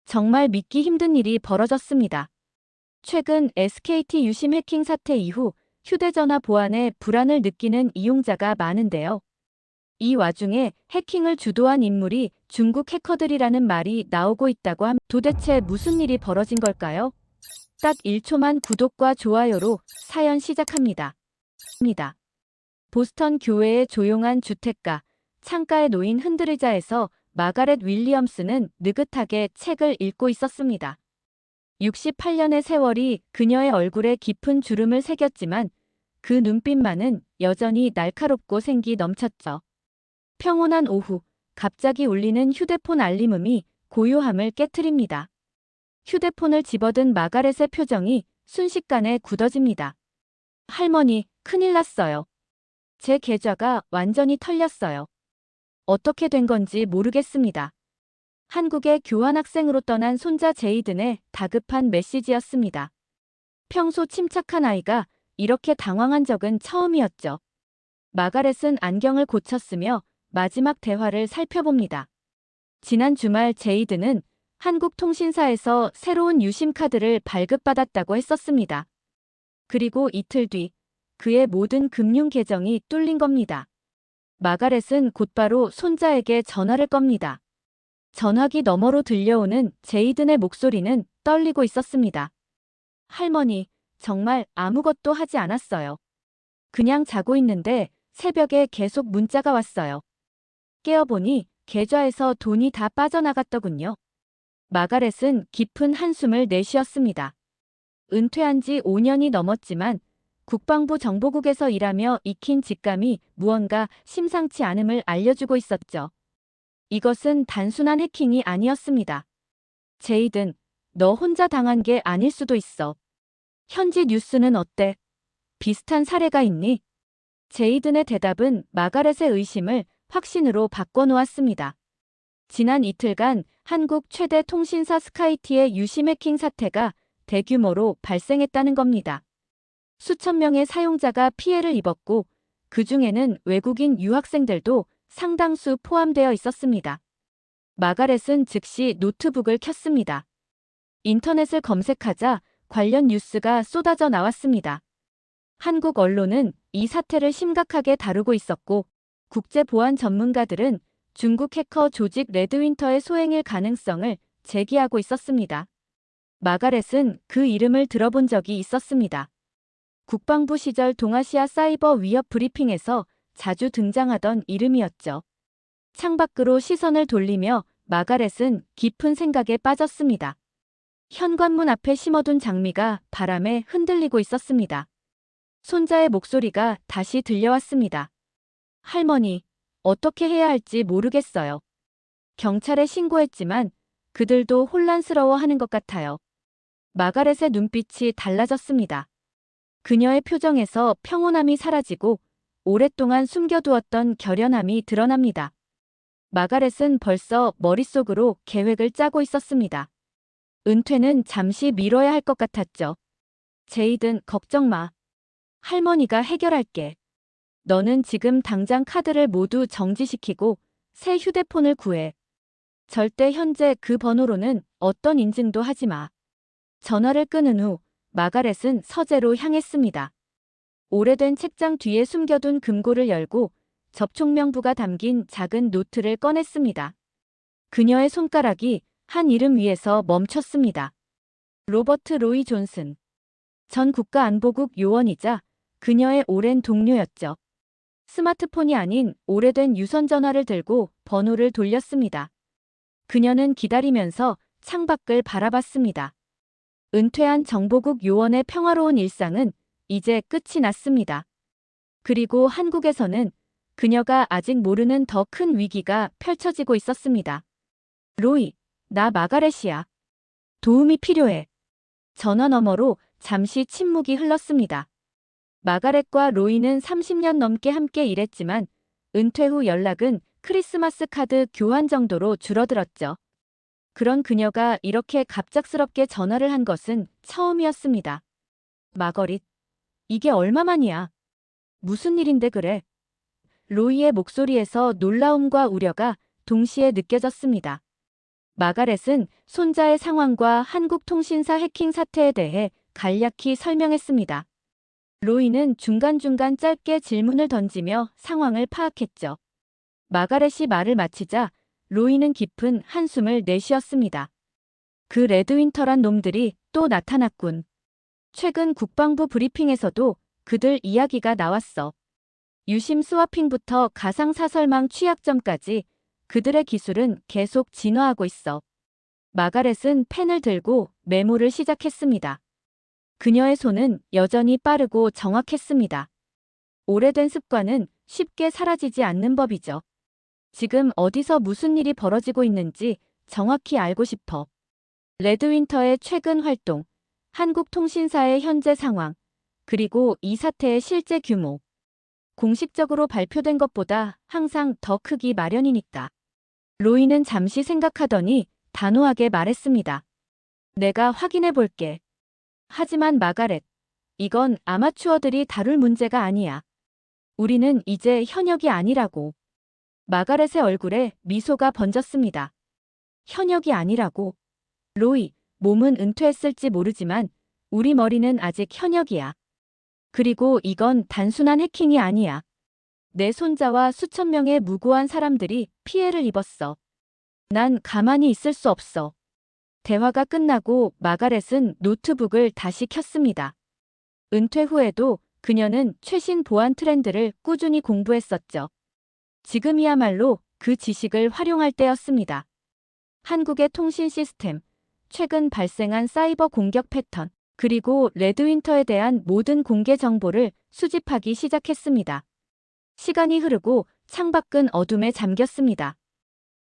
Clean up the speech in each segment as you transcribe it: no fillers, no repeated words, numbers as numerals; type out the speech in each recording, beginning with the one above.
정말 믿기 힘든 일이 벌어졌습니다. 최근 SKT 유심 해킹 사태 이후 휴대전화 보안에 불안을 느끼는 이용자가 많은데요. 이 와중에 해킹을 주도한 인물이 중국 해커들이라는 말이 나오고 있다고 함. 도대체 무슨 일이 벌어진 걸까요? 딱 1초만 구독과 좋아요로 사연 시작합니다. 보스턴 교외의 조용한 주택가, 창가에 놓인 흔들의자에서 마가렛 윌리엄스는 느긋하게 책을 읽고 있었습니다. 68년의 세월이 그녀의 얼굴에 깊은 주름을 새겼지만 그 눈빛만은 여전히 날카롭고 생기 넘쳤죠. 평온한 오후, 갑자기 울리는 휴대폰 알림음이 고요함을 깨트립니다. 휴대폰을 집어든 마가렛의 표정이 순식간에 굳어집니다. 할머니, 큰일 났어요. 제 계좌가 완전히 털렸어요. 어떻게 된 건지 모르겠습니다. 한국에 교환학생으로 떠난 손자 제이든의 다급한 메시지였습니다. 평소 침착한 아이가 이렇게 당황한 적은 처음이었죠. 마가렛은 안경을 고쳤으며 마지막 대화를 살펴봅니다. 지난 주말 제이든은 한국통신사에서 새로운 유심카드를 발급받았다고 했었습니다. 그리고 이틀 뒤 그의 모든 금융 계정이 뚫린 겁니다. 마가렛은 곧바로 손자에게 전화를 겁니다. 전화기 너머로 들려오는 제이든의 목소리는 떨리고 있었습니다. 할머니, 정말 아무것도 하지 않았어요. 그냥 자고 있는데 새벽에 계속 문자가 왔어요. 깨어보니 계좌에서 돈이 다 빠져나갔더군요. 마가렛은 깊은 한숨을 내쉬었습니다. 은퇴한 지 5년이 넘었지만 국방부 정보국에서 일하며 익힌 직감이 무언가 심상치 않음을 알려주고 있었죠. 이것은 단순한 해킹이 아니었습니다. 제이든, 너 혼자 당한 게 아닐 수도 있어. 현지 뉴스는 어때? 비슷한 사례가 있니? 제이든의 대답은 마가렛의 의심을 확신으로 바꿔놓았습니다. 지난 이틀간 한국 최대 통신사 스카이티의 유심 해킹 사태가 대규모로 발생했다는 겁니다. 수천 명의 사용자가 피해를 입었고 그 중에는 외국인 유학생들도 상당수 포함되어 있었습니다. 마가렛은 즉시 노트북을 켰습니다. 인터넷을 검색하자 관련 뉴스가 쏟아져 나왔습니다. 한국 언론은 이 사태를 심각하게 다루고 있었고 국제보안 전문가들은 중국 해커 조직 레드윈터의 소행일 가능성을 제기하고 있었습니다. 마가렛은 그 이름을 들어본 적이 있었습니다. 국방부 시절 동아시아 사이버 위협 브리핑에서 자주 등장하던 이름이었죠. 창밖으로 시선을 돌리며 마가렛은 깊은 생각에 빠졌습니다. 현관문 앞에 심어둔 장미가 바람에 흔들리고 있었습니다. 손자의 목소리가 다시 들려왔습니다. 할머니, 어떻게 해야 할지 모르겠어요. 경찰에 신고했지만 그들도 혼란스러워하는 것 같아요. 마가렛의 눈빛이 달라졌습니다. 그녀의 표정에서 평온함이 사라지고 오랫동안 숨겨두었던 결연함이 드러납니다. 마가렛은 벌써 머릿속으로 계획을 짜고 있었습니다. 은퇴는 잠시 미뤄야 할 것 같았죠. 제이든, 걱정 마. 할머니가 해결할게. 너는 지금 당장 카드를 모두 정지시키고 새 휴대폰을 구해. 절대 현재 그 번호로는 어떤 인증도 하지 마. 전화를 끊은 후 마가렛은 서재로 향했습니다. 오래된 책장 뒤에 숨겨둔 금고를 열고 접촉명부가 담긴 작은 노트를 꺼냈습니다. 그녀의 손가락이 한 이름 위에서 멈췄습니다. 로버트 로이 존슨. 전 국가안보국 요원이자 그녀의 오랜 동료였죠. 스마트폰이 아닌 오래된 유선전화를 들고 번호를 돌렸습니다. 그녀는 기다리면서 창밖을 바라봤습니다. 은퇴한 정보국 요원의 평화로운 일상은 이제 끝이 났습니다. 그리고 한국에서는 그녀가 아직 모르는 더 큰 위기가 펼쳐지고 있었습니다. 로이, 나 마가렛이야. 도움이 필요해. 전화 너머로 잠시 침묵이 흘렀습니다. 마가렛과 로이는 30년 넘게 함께 일했지만 은퇴 후 연락은 크리스마스 카드 교환 정도로 줄어들었죠. 그런 그녀가 이렇게 갑작스럽게 전화를 한 것은 처음이었습니다. 마거릿, 이게 얼마만이야? 무슨 일인데 그래? 로이의 목소리에서 놀라움과 우려가 동시에 느껴졌습니다. 마가렛은 손자의 상황과 한국통신사 해킹 사태에 대해 간략히 설명했습니다. 로이는 중간중간 짧게 질문을 던지며 상황을 파악했죠. 마가렛이 말을 마치자 로이는 깊은 한숨을 내쉬었습니다. 그 레드윈터란 놈들이 또 나타났군. 최근 국방부 브리핑에서도 그들 이야기가 나왔어. 유심 스와핑부터 가상사설망 취약점까지 그들의 기술은 계속 진화하고 있어. 마가렛은 펜을 들고 메모를 시작했습니다. 그녀의 손은 여전히 빠르고 정확했습니다. 오래된 습관은 쉽게 사라지지 않는 법이죠. 지금 어디서 무슨 일이 벌어지고 있는지 정확히 알고 싶어. 레드윈터의 최근 활동, 한국통신사의 현재 상황, 그리고 이 사태의 실제 규모. 공식적으로 발표된 것보다 항상 더 크기 마련이니까. 로이는 잠시 생각하더니 단호하게 말했습니다. 내가 확인해 볼게. 하지만 마가렛, 이건 아마추어들이 다룰 문제가 아니야. 우리는 이제 현역이 아니라고. 마가렛의 얼굴에 미소가 번졌습니다. 현역이 아니라고. 로이, 몸은 은퇴했을지 모르지만 우리 머리는 아직 현역이야. 그리고 이건 단순한 해킹이 아니야. 내 손자와 수천 명의 무고한 사람들이 피해를 입었어. 난 가만히 있을 수 없어. 대화가 끝나고 마가렛은 노트북을 다시 켰습니다. 은퇴 후에도 그녀는 최신 보안 트렌드를 꾸준히 공부했었죠. 지금이야말로 그 지식을 활용할 때였습니다. 한국의 통신 시스템, 최근 발생한 사이버 공격 패턴, 그리고 레드윈터에 대한 모든 공개 정보를 수집하기 시작했습니다. 시간이 흐르고 창밖은 어둠에 잠겼습니다.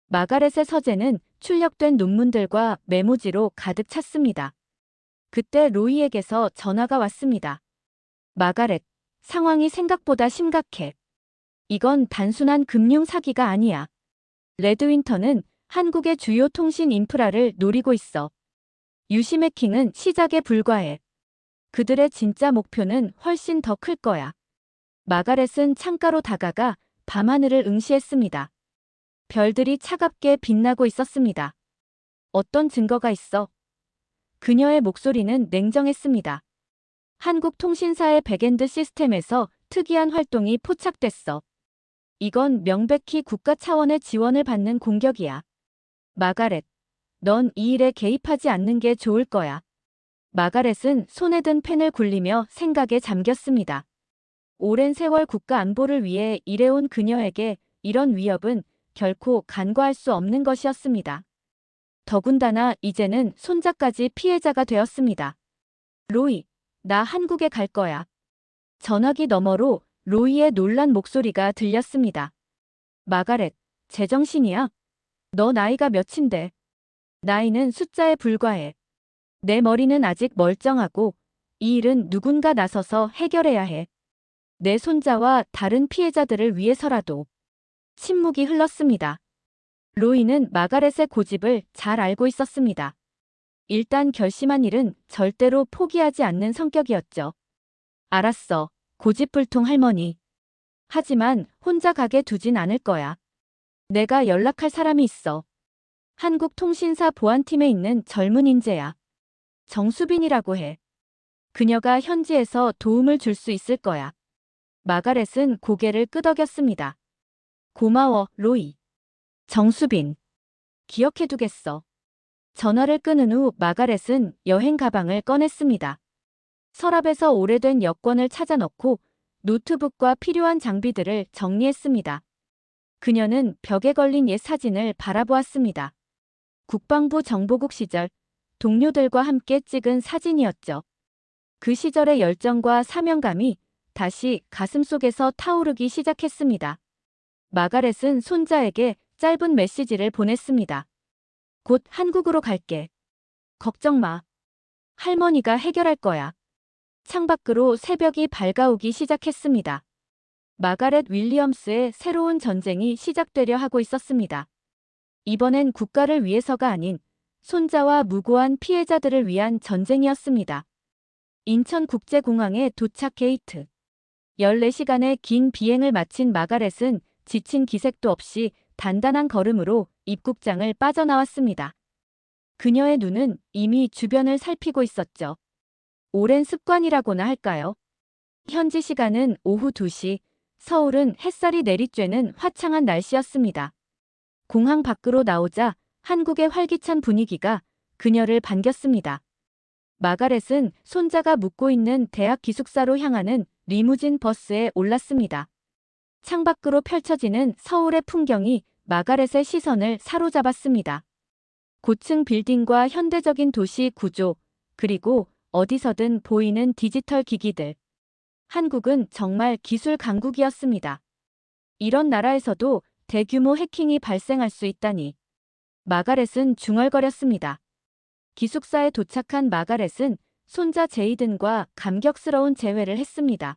마가렛의 서재는 출력된 논문들과 메모지로 가득 찼습니다. 그때 로이에게서 전화가 왔습니다. 마가렛, 상황이 생각보다 심각해. 이건 단순한 금융 사기가 아니야. 레드윈터는 한국의 주요 통신 인프라를 노리고 있어. 유심 해킹은 시작에 불과해. 그들의 진짜 목표는 훨씬 더 클 거야. 마가렛은 창가로 다가가 밤하늘을 응시했습니다. 별들이 차갑게 빛나고 있었습니다. 어떤 증거가 있어? 그녀의 목소리는 냉정했습니다. 한국통신사의 백엔드 시스템에서 특이한 활동이 포착됐어. 이건 명백히 국가 차원의 지원을 받는 공격이야. 마가렛, 넌 이 일에 개입하지 않는 게 좋을 거야. 마가렛은 손에 든 펜을 굴리며 생각에 잠겼습니다. 오랜 세월 국가 안보를 위해 일해온 그녀에게 이런 위협은 결코 간과할 수 없는 것이었습니다. 더군다나 이제는 손자까지 피해자가 되었습니다. 로이, 나 한국에 갈 거야. 전화기 너머로 로이의 놀란 목소리가 들렸습니다. 마가렛, 제정신이야? 너 나이가 몇인데? 나이는 숫자에 불과해. 내 머리는 아직 멀쩡하고 이 일은 누군가 나서서 해결해야 해. 내 손자와 다른 피해자들을 위해서라도. 침묵이 흘렀습니다. 로이는 마가렛의 고집을 잘 알고 있었습니다. 일단 결심한 일은 절대로 포기하지 않는 성격이었죠. 알았어, 고집불통 할머니. 하지만 혼자 가게 두진 않을 거야. 내가 연락할 사람이 있어. 한국통신사 보안팀에 있는 젊은 인재야. 정수빈이라고 해. 그녀가 현지에서 도움을 줄 수 있을 거야. 마가렛은 고개를 끄덕였습니다. 고마워, 로이. 정수빈. 기억해두겠어. 전화를 끊은 후 마가렛은 여행 가방을 꺼냈습니다. 서랍에서 오래된 여권을 찾아 넣고 노트북과 필요한 장비들을 정리했습니다. 그녀는 벽에 걸린 옛 사진을 바라보았습니다. 국방부 정보국 시절 동료들과 함께 찍은 사진이었죠. 그 시절의 열정과 사명감이 다시 가슴속에서 타오르기 시작했습니다. 마가렛은 손자에게 짧은 메시지를 보냈습니다. 곧 한국으로 갈게. 걱정 마. 할머니가 해결할 거야. 창밖으로 새벽이 밝아오기 시작했습니다. 마가렛 윌리엄스의 새로운 전쟁이 시작되려 하고 있었습니다. 이번엔 국가를 위해서가 아닌 손자와 무고한 피해자들을 위한 전쟁이었습니다. 인천국제공항에 도착 게이트. 14시간의 긴 비행을 마친 마가렛은 지친 기색도 없이 단단한 걸음으로 입국장을 빠져나왔습니다. 그녀의 눈은 이미 주변을 살피고 있었죠. 오랜 습관이라고나 할까요? 현지 시간은 오후 2시, 서울은 햇살이 내리쬐는 화창한 날씨였습니다. 공항 밖으로 나오자 한국의 활기찬 분위기가 그녀를 반겼습니다. 마가렛은 손자가 묵고 있는 대학 기숙사로 향하는 리무진 버스에 올랐습니다. 창밖으로 펼쳐지는 서울의 풍경이 마가렛의 시선을 사로잡았습니다. 고층 빌딩과 현대적인 도시 구조, 그리고 어디서든 보이는 디지털 기기들. 한국은 정말 기술 강국이었습니다. 이런 나라에서도 대규모 해킹이 발생할 수 있다니. 마가렛은 중얼거렸습니다. 기숙사에 도착한 마가렛은 손자 제이든과 감격스러운 재회를 했습니다.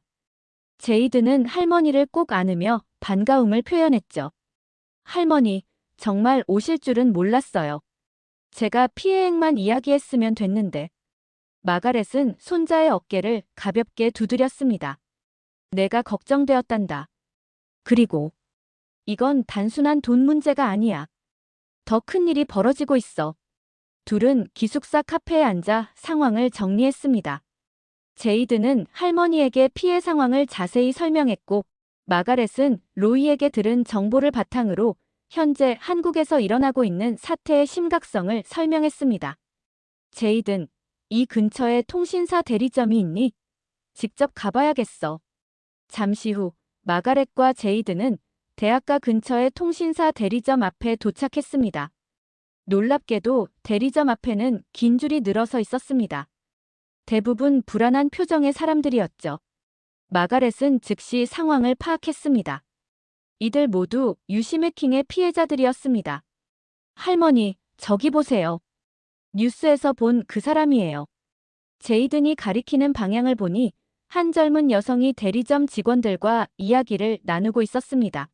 제이든은 할머니를 꼭 안으며 반가움을 표현했죠. 할머니, 정말 오실 줄은 몰랐어요. 제가 피해액만 이야기했으면 됐는데. 마가렛은 손자의 어깨를 가볍게 두드렸습니다. 내가 걱정되었단다. 그리고 이건 단순한 돈 문제가 아니야. 더 큰 일이 벌어지고 있어. 둘은 기숙사 카페에 앉아 상황을 정리했습니다. 제이드는 할머니에게 피해 상황을 자세히 설명했고, 마가렛은 로이에게 들은 정보를 바탕으로 현재 한국에서 일어나고 있는 사태의 심각성을 설명했습니다. 제이든, 이 근처에 통신사 대리점이 있니? 직접 가봐야겠어. 잠시 후 마가렛과 제이드는 대학가 근처의 통신사 대리점 앞에 도착했습니다. 놀랍게도 대리점 앞에는 긴 줄이 늘어서 있었습니다. 대부분 불안한 표정의 사람들이었죠. 마가렛은 즉시 상황을 파악했습니다. 이들 모두 유심 해킹의 피해자들이었습니다. 할머니, 저기 보세요. 뉴스에서 본 그 사람이에요. 제이든이 가리키는 방향을 보니 한 젊은 여성이 대리점 직원들과 이야기를 나누고 있었습니다.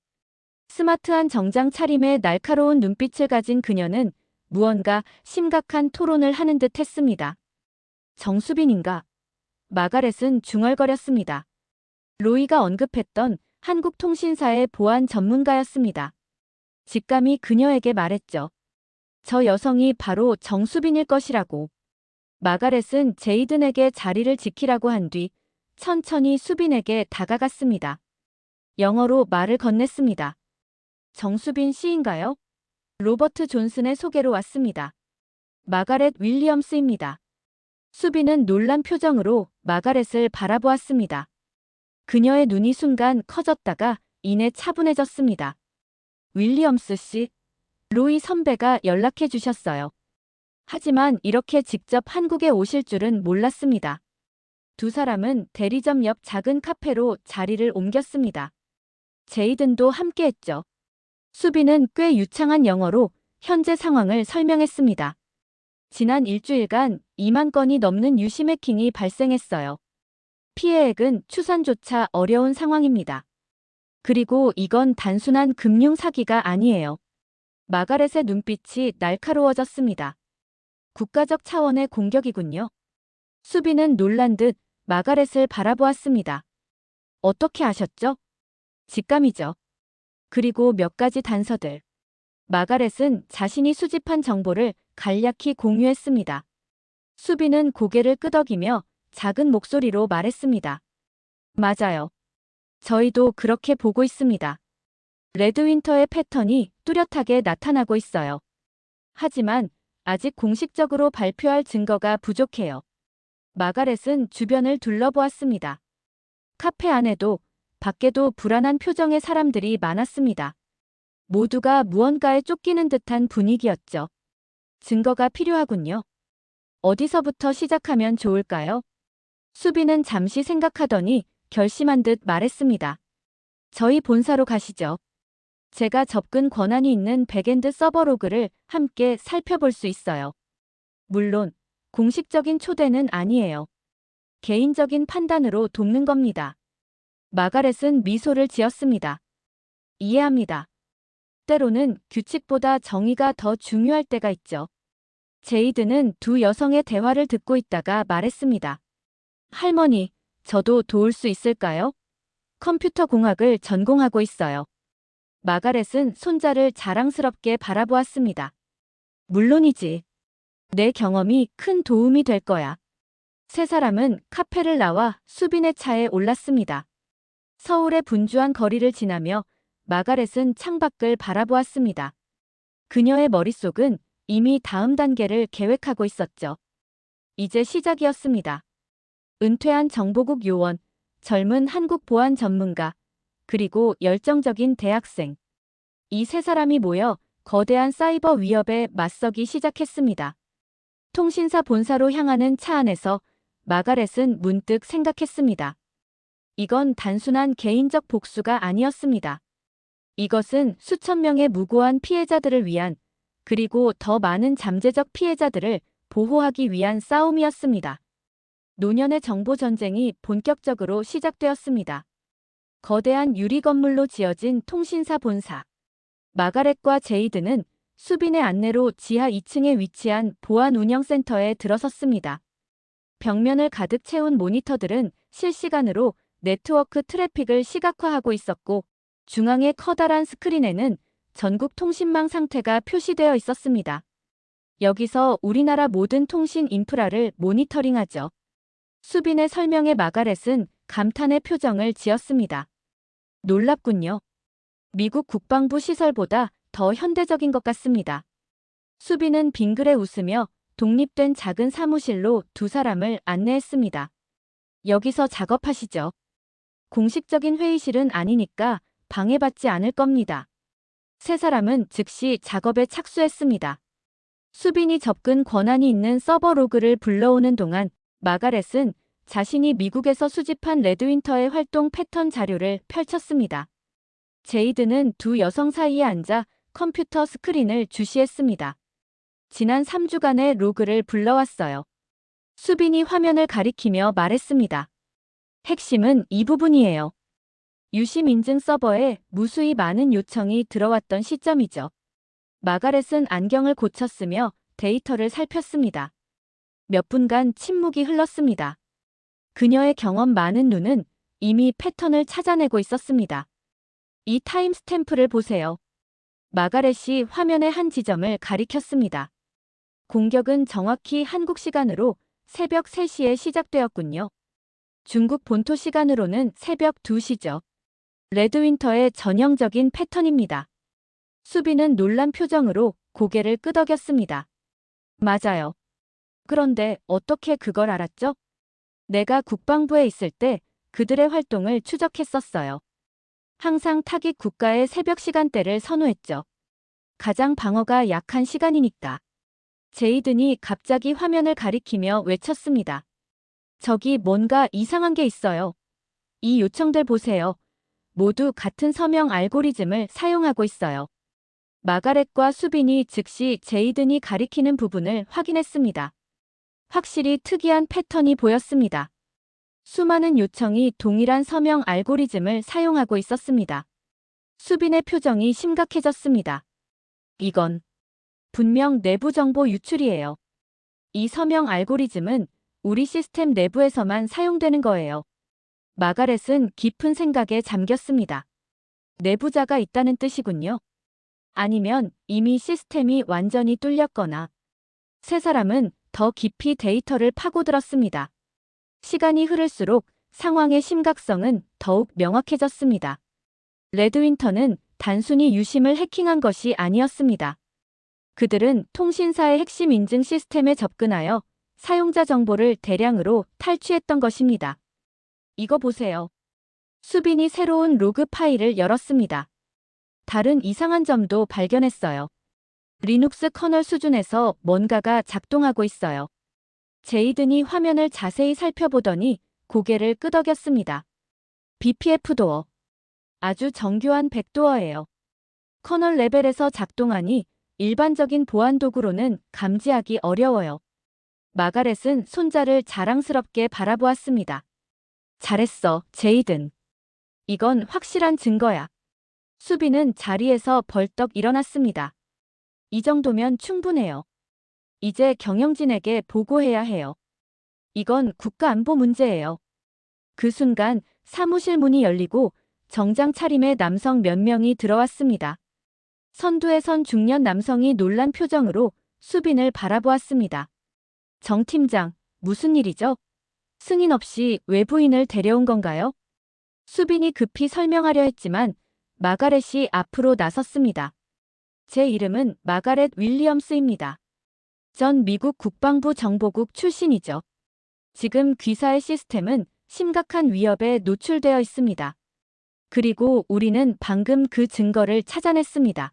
스마트한 정장 차림에 날카로운 눈빛을 가진 그녀는 무언가 심각한 토론을 하는 듯 했습니다. 정수빈인가? 마가렛은 중얼거렸습니다. 로이가 언급했던 한국통신사의 보안 전문가였습니다. 직감이 그녀에게 말했죠. 저 여성이 바로 정수빈일 것이라고. 마가렛은 제이든에게 자리를 지키라고 한 뒤 천천히 수빈에게 다가갔습니다. 영어로 말을 건넸습니다. 정수빈 씨인가요? 로버트 존슨의 소개로 왔습니다. 마가렛 윌리엄스입니다. 수빈은 놀란 표정으로 마가렛을 바라보았습니다. 그녀의 눈이 순간 커졌다가 이내 차분해졌습니다. 윌리엄스 씨, 로이 선배가 연락해 주셨어요. 하지만 이렇게 직접 한국에 오실 줄은 몰랐습니다. 두 사람은 대리점 옆 작은 카페로 자리를 옮겼습니다. 제이든도 함께했죠. 수빈은 꽤 유창한 영어로 현재 상황을 설명했습니다. 지난 일주일간 2만 건이 넘는 유심 해킹이 발생했어요. 피해액은 추산조차 어려운 상황입니다. 그리고 이건 단순한 금융 사기가 아니에요. 마가렛의 눈빛이 날카로워졌습니다. 국가적 차원의 공격이군요. 수빈은 놀란 듯 마가렛을 바라보았습니다. 어떻게 아셨죠? 직감이죠. 그리고 몇 가지 단서들. 마가렛은 자신이 수집한 정보를 간략히 공유했습니다. 수빈은 고개를 끄덕이며 작은 목소리로 말했습니다. 맞아요. 저희도 그렇게 보고 있습니다. 레드윈터의 패턴이 뚜렷하게 나타나고 있어요. 하지만 아직 공식적으로 발표할 증거가 부족해요. 마가렛은 주변을 둘러보았습니다. 카페 안에도 밖에도 불안한 표정의 사람들이 많았습니다. 모두가 무언가에 쫓기는 듯한 분위기였죠. 증거가 필요하군요. 어디서부터 시작하면 좋을까요? 수빈은 잠시 생각하더니 결심한 듯 말했습니다. 저희 본사로 가시죠. 제가 접근 권한이 있는 백엔드 서버 로그를 함께 살펴볼 수 있어요. 물론 공식적인 초대는 아니에요. 개인적인 판단으로 돕는 겁니다. 마가렛은 미소를 지었습니다. 이해합니다. 때로는 규칙보다 정의가 더 중요할 때가 있죠. 제이드는 두 여성의 대화를 듣고 있다가 말했습니다. 할머니, 저도 도울 수 있을까요? 컴퓨터 공학을 전공하고 있어요. 마가렛은 손자를 자랑스럽게 바라보았습니다. 물론이지. 내 경험이 큰 도움이 될 거야. 세 사람은 카페를 나와 수빈의 차에 올랐습니다. 서울의 분주한 거리를 지나며 마가렛은 창밖을 바라보았습니다. 그녀의 머릿속은 이미 다음 단계를 계획하고 있었죠. 이제 시작이었습니다. 은퇴한 정보국 요원, 젊은 한국 보안 전문가, 그리고 열정적인 대학생. 이 세 사람이 모여 거대한 사이버 위협에 맞서기 시작했습니다. 통신사 본사로 향하는 차 안에서 마가렛은 문득 생각했습니다. 이건 단순한 개인적 복수가 아니었습니다. 이것은 수천 명의 무고한 피해자들을 위한, 그리고 더 많은 잠재적 피해자들을 보호하기 위한 싸움이었습니다. 노년의 정보 전쟁이 본격적으로 시작되었습니다. 거대한 유리 건물로 지어진 통신사 본사. 마가렛과 제이드는 수빈의 안내로 지하 2층에 위치한 보안 운영센터에 들어섰습니다. 벽면을 가득 채운 모니터들은 실시간으로 네트워크 트래픽을 시각화하고 있었고, 중앙의 커다란 스크린에는 전국 통신망 상태가 표시되어 있었습니다. 여기서 우리나라 모든 통신 인프라를 모니터링하죠. 수빈의 설명에 마가렛은 감탄의 표정을 지었습니다. 놀랍군요. 미국 국방부 시설보다 더 현대적인 것 같습니다. 수빈은 빙그레 웃으며 독립된 작은 사무실로 두 사람을 안내했습니다. 여기서 작업하시죠. 공식적인 회의실은 아니니까 방해받지 않을 겁니다. 세 사람은 즉시 작업에 착수했습니다. 수빈이 접근 권한이 있는 서버 로그를 불러오는 동안 마가렛은 자신이 미국에서 수집한 레드윈터의 활동 패턴 자료를 펼쳤습니다. 제이드는 두 여성 사이에 앉아 컴퓨터 스크린을 주시했습니다. 지난 3주간의 로그를 불러왔어요. 수빈이 화면을 가리키며 말했습니다. 핵심은 이 부분이에요. 유심 인증 서버에 무수히 많은 요청이 들어왔던 시점이죠. 마가렛은 안경을 고쳤으며 데이터를 살폈습니다. 몇 분간 침묵이 흘렀습니다. 그녀의 경험 많은 눈은 이미 패턴을 찾아내고 있었습니다. 이 타임스탬프를 보세요. 마가렛이 화면의 한 지점을 가리켰습니다. 공격은 정확히 한국 시간으로 새벽 3시에 시작되었군요. 중국 본토 시간으로는 새벽 2시죠. 레드윈터의 전형적인 패턴입니다. 수빈은 놀란 표정으로 고개를 끄덕였습니다. 맞아요. 그런데 어떻게 그걸 알았죠? 내가 국방부에 있을 때 그들의 활동을 추적했었어요. 항상 타깃 국가의 새벽 시간대를 선호했죠. 가장 방어가 약한 시간이니까. 제이든이 갑자기 화면을 가리키며 외쳤습니다. 저기 뭔가 이상한 게 있어요. 이 요청들 보세요. 모두 같은 서명 알고리즘을 사용하고 있어요. 마가렛과 수빈이 즉시 제이든이 가리키는 부분을 확인했습니다. 확실히 특이한 패턴이 보였습니다. 수많은 요청이 동일한 서명 알고리즘을 사용하고 있었습니다. 수빈의 표정이 심각해졌습니다. 이건 분명 내부 정보 유출이에요. 이 서명 알고리즘은 우리 시스템 내부에서만 사용되는 거예요. 마가렛은 깊은 생각에 잠겼습니다. 내부자가 있다는 뜻이군요. 아니면 이미 시스템이 완전히 뚫렸거나. 세 사람은 더 깊이 데이터를 파고들었습니다. 시간이 흐를수록 상황의 심각성은 더욱 명확해졌습니다. 레드윈터는 단순히 유심을 해킹한 것이 아니었습니다. 그들은 통신사의 핵심 인증 시스템에 접근하여 사용자 정보를 대량으로 탈취했던 것입니다. 이거 보세요. 수빈이 새로운 로그 파일을 열었습니다. 다른 이상한 점도 발견했어요. 리눅스 커널 수준에서 뭔가가 작동하고 있어요. 제이든이 화면을 자세히 살펴보더니 고개를 끄덕였습니다. BPF 도어. 아주 정교한 백도어예요. 커널 레벨에서 작동하니 일반적인 보안 도구로는 감지하기 어려워요. 마가렛은 손자를 자랑스럽게 바라보았습니다. 잘했어, 제이든. 이건 확실한 증거야. 수빈은 자리에서 벌떡 일어났습니다. 이 정도면 충분해요. 이제 경영진에게 보고해야 해요. 이건 국가안보 문제예요. 그 순간 사무실 문이 열리고 정장 차림의 남성 몇 명이 들어왔습니다. 선두에 선 중년 남성이 놀란 표정으로 수빈을 바라보았습니다. 정 팀장, 무슨 일이죠? 승인 없이 외부인을 데려온 건가요? 수빈이 급히 설명하려 했지만 마가렛이 앞으로 나섰습니다. 제 이름은 마가렛 윌리엄스입니다. 전 미국 국방부 정보국 출신이죠. 지금 귀사의 시스템은 심각한 위협에 노출되어 있습니다. 그리고 우리는 방금 그 증거를 찾아냈습니다.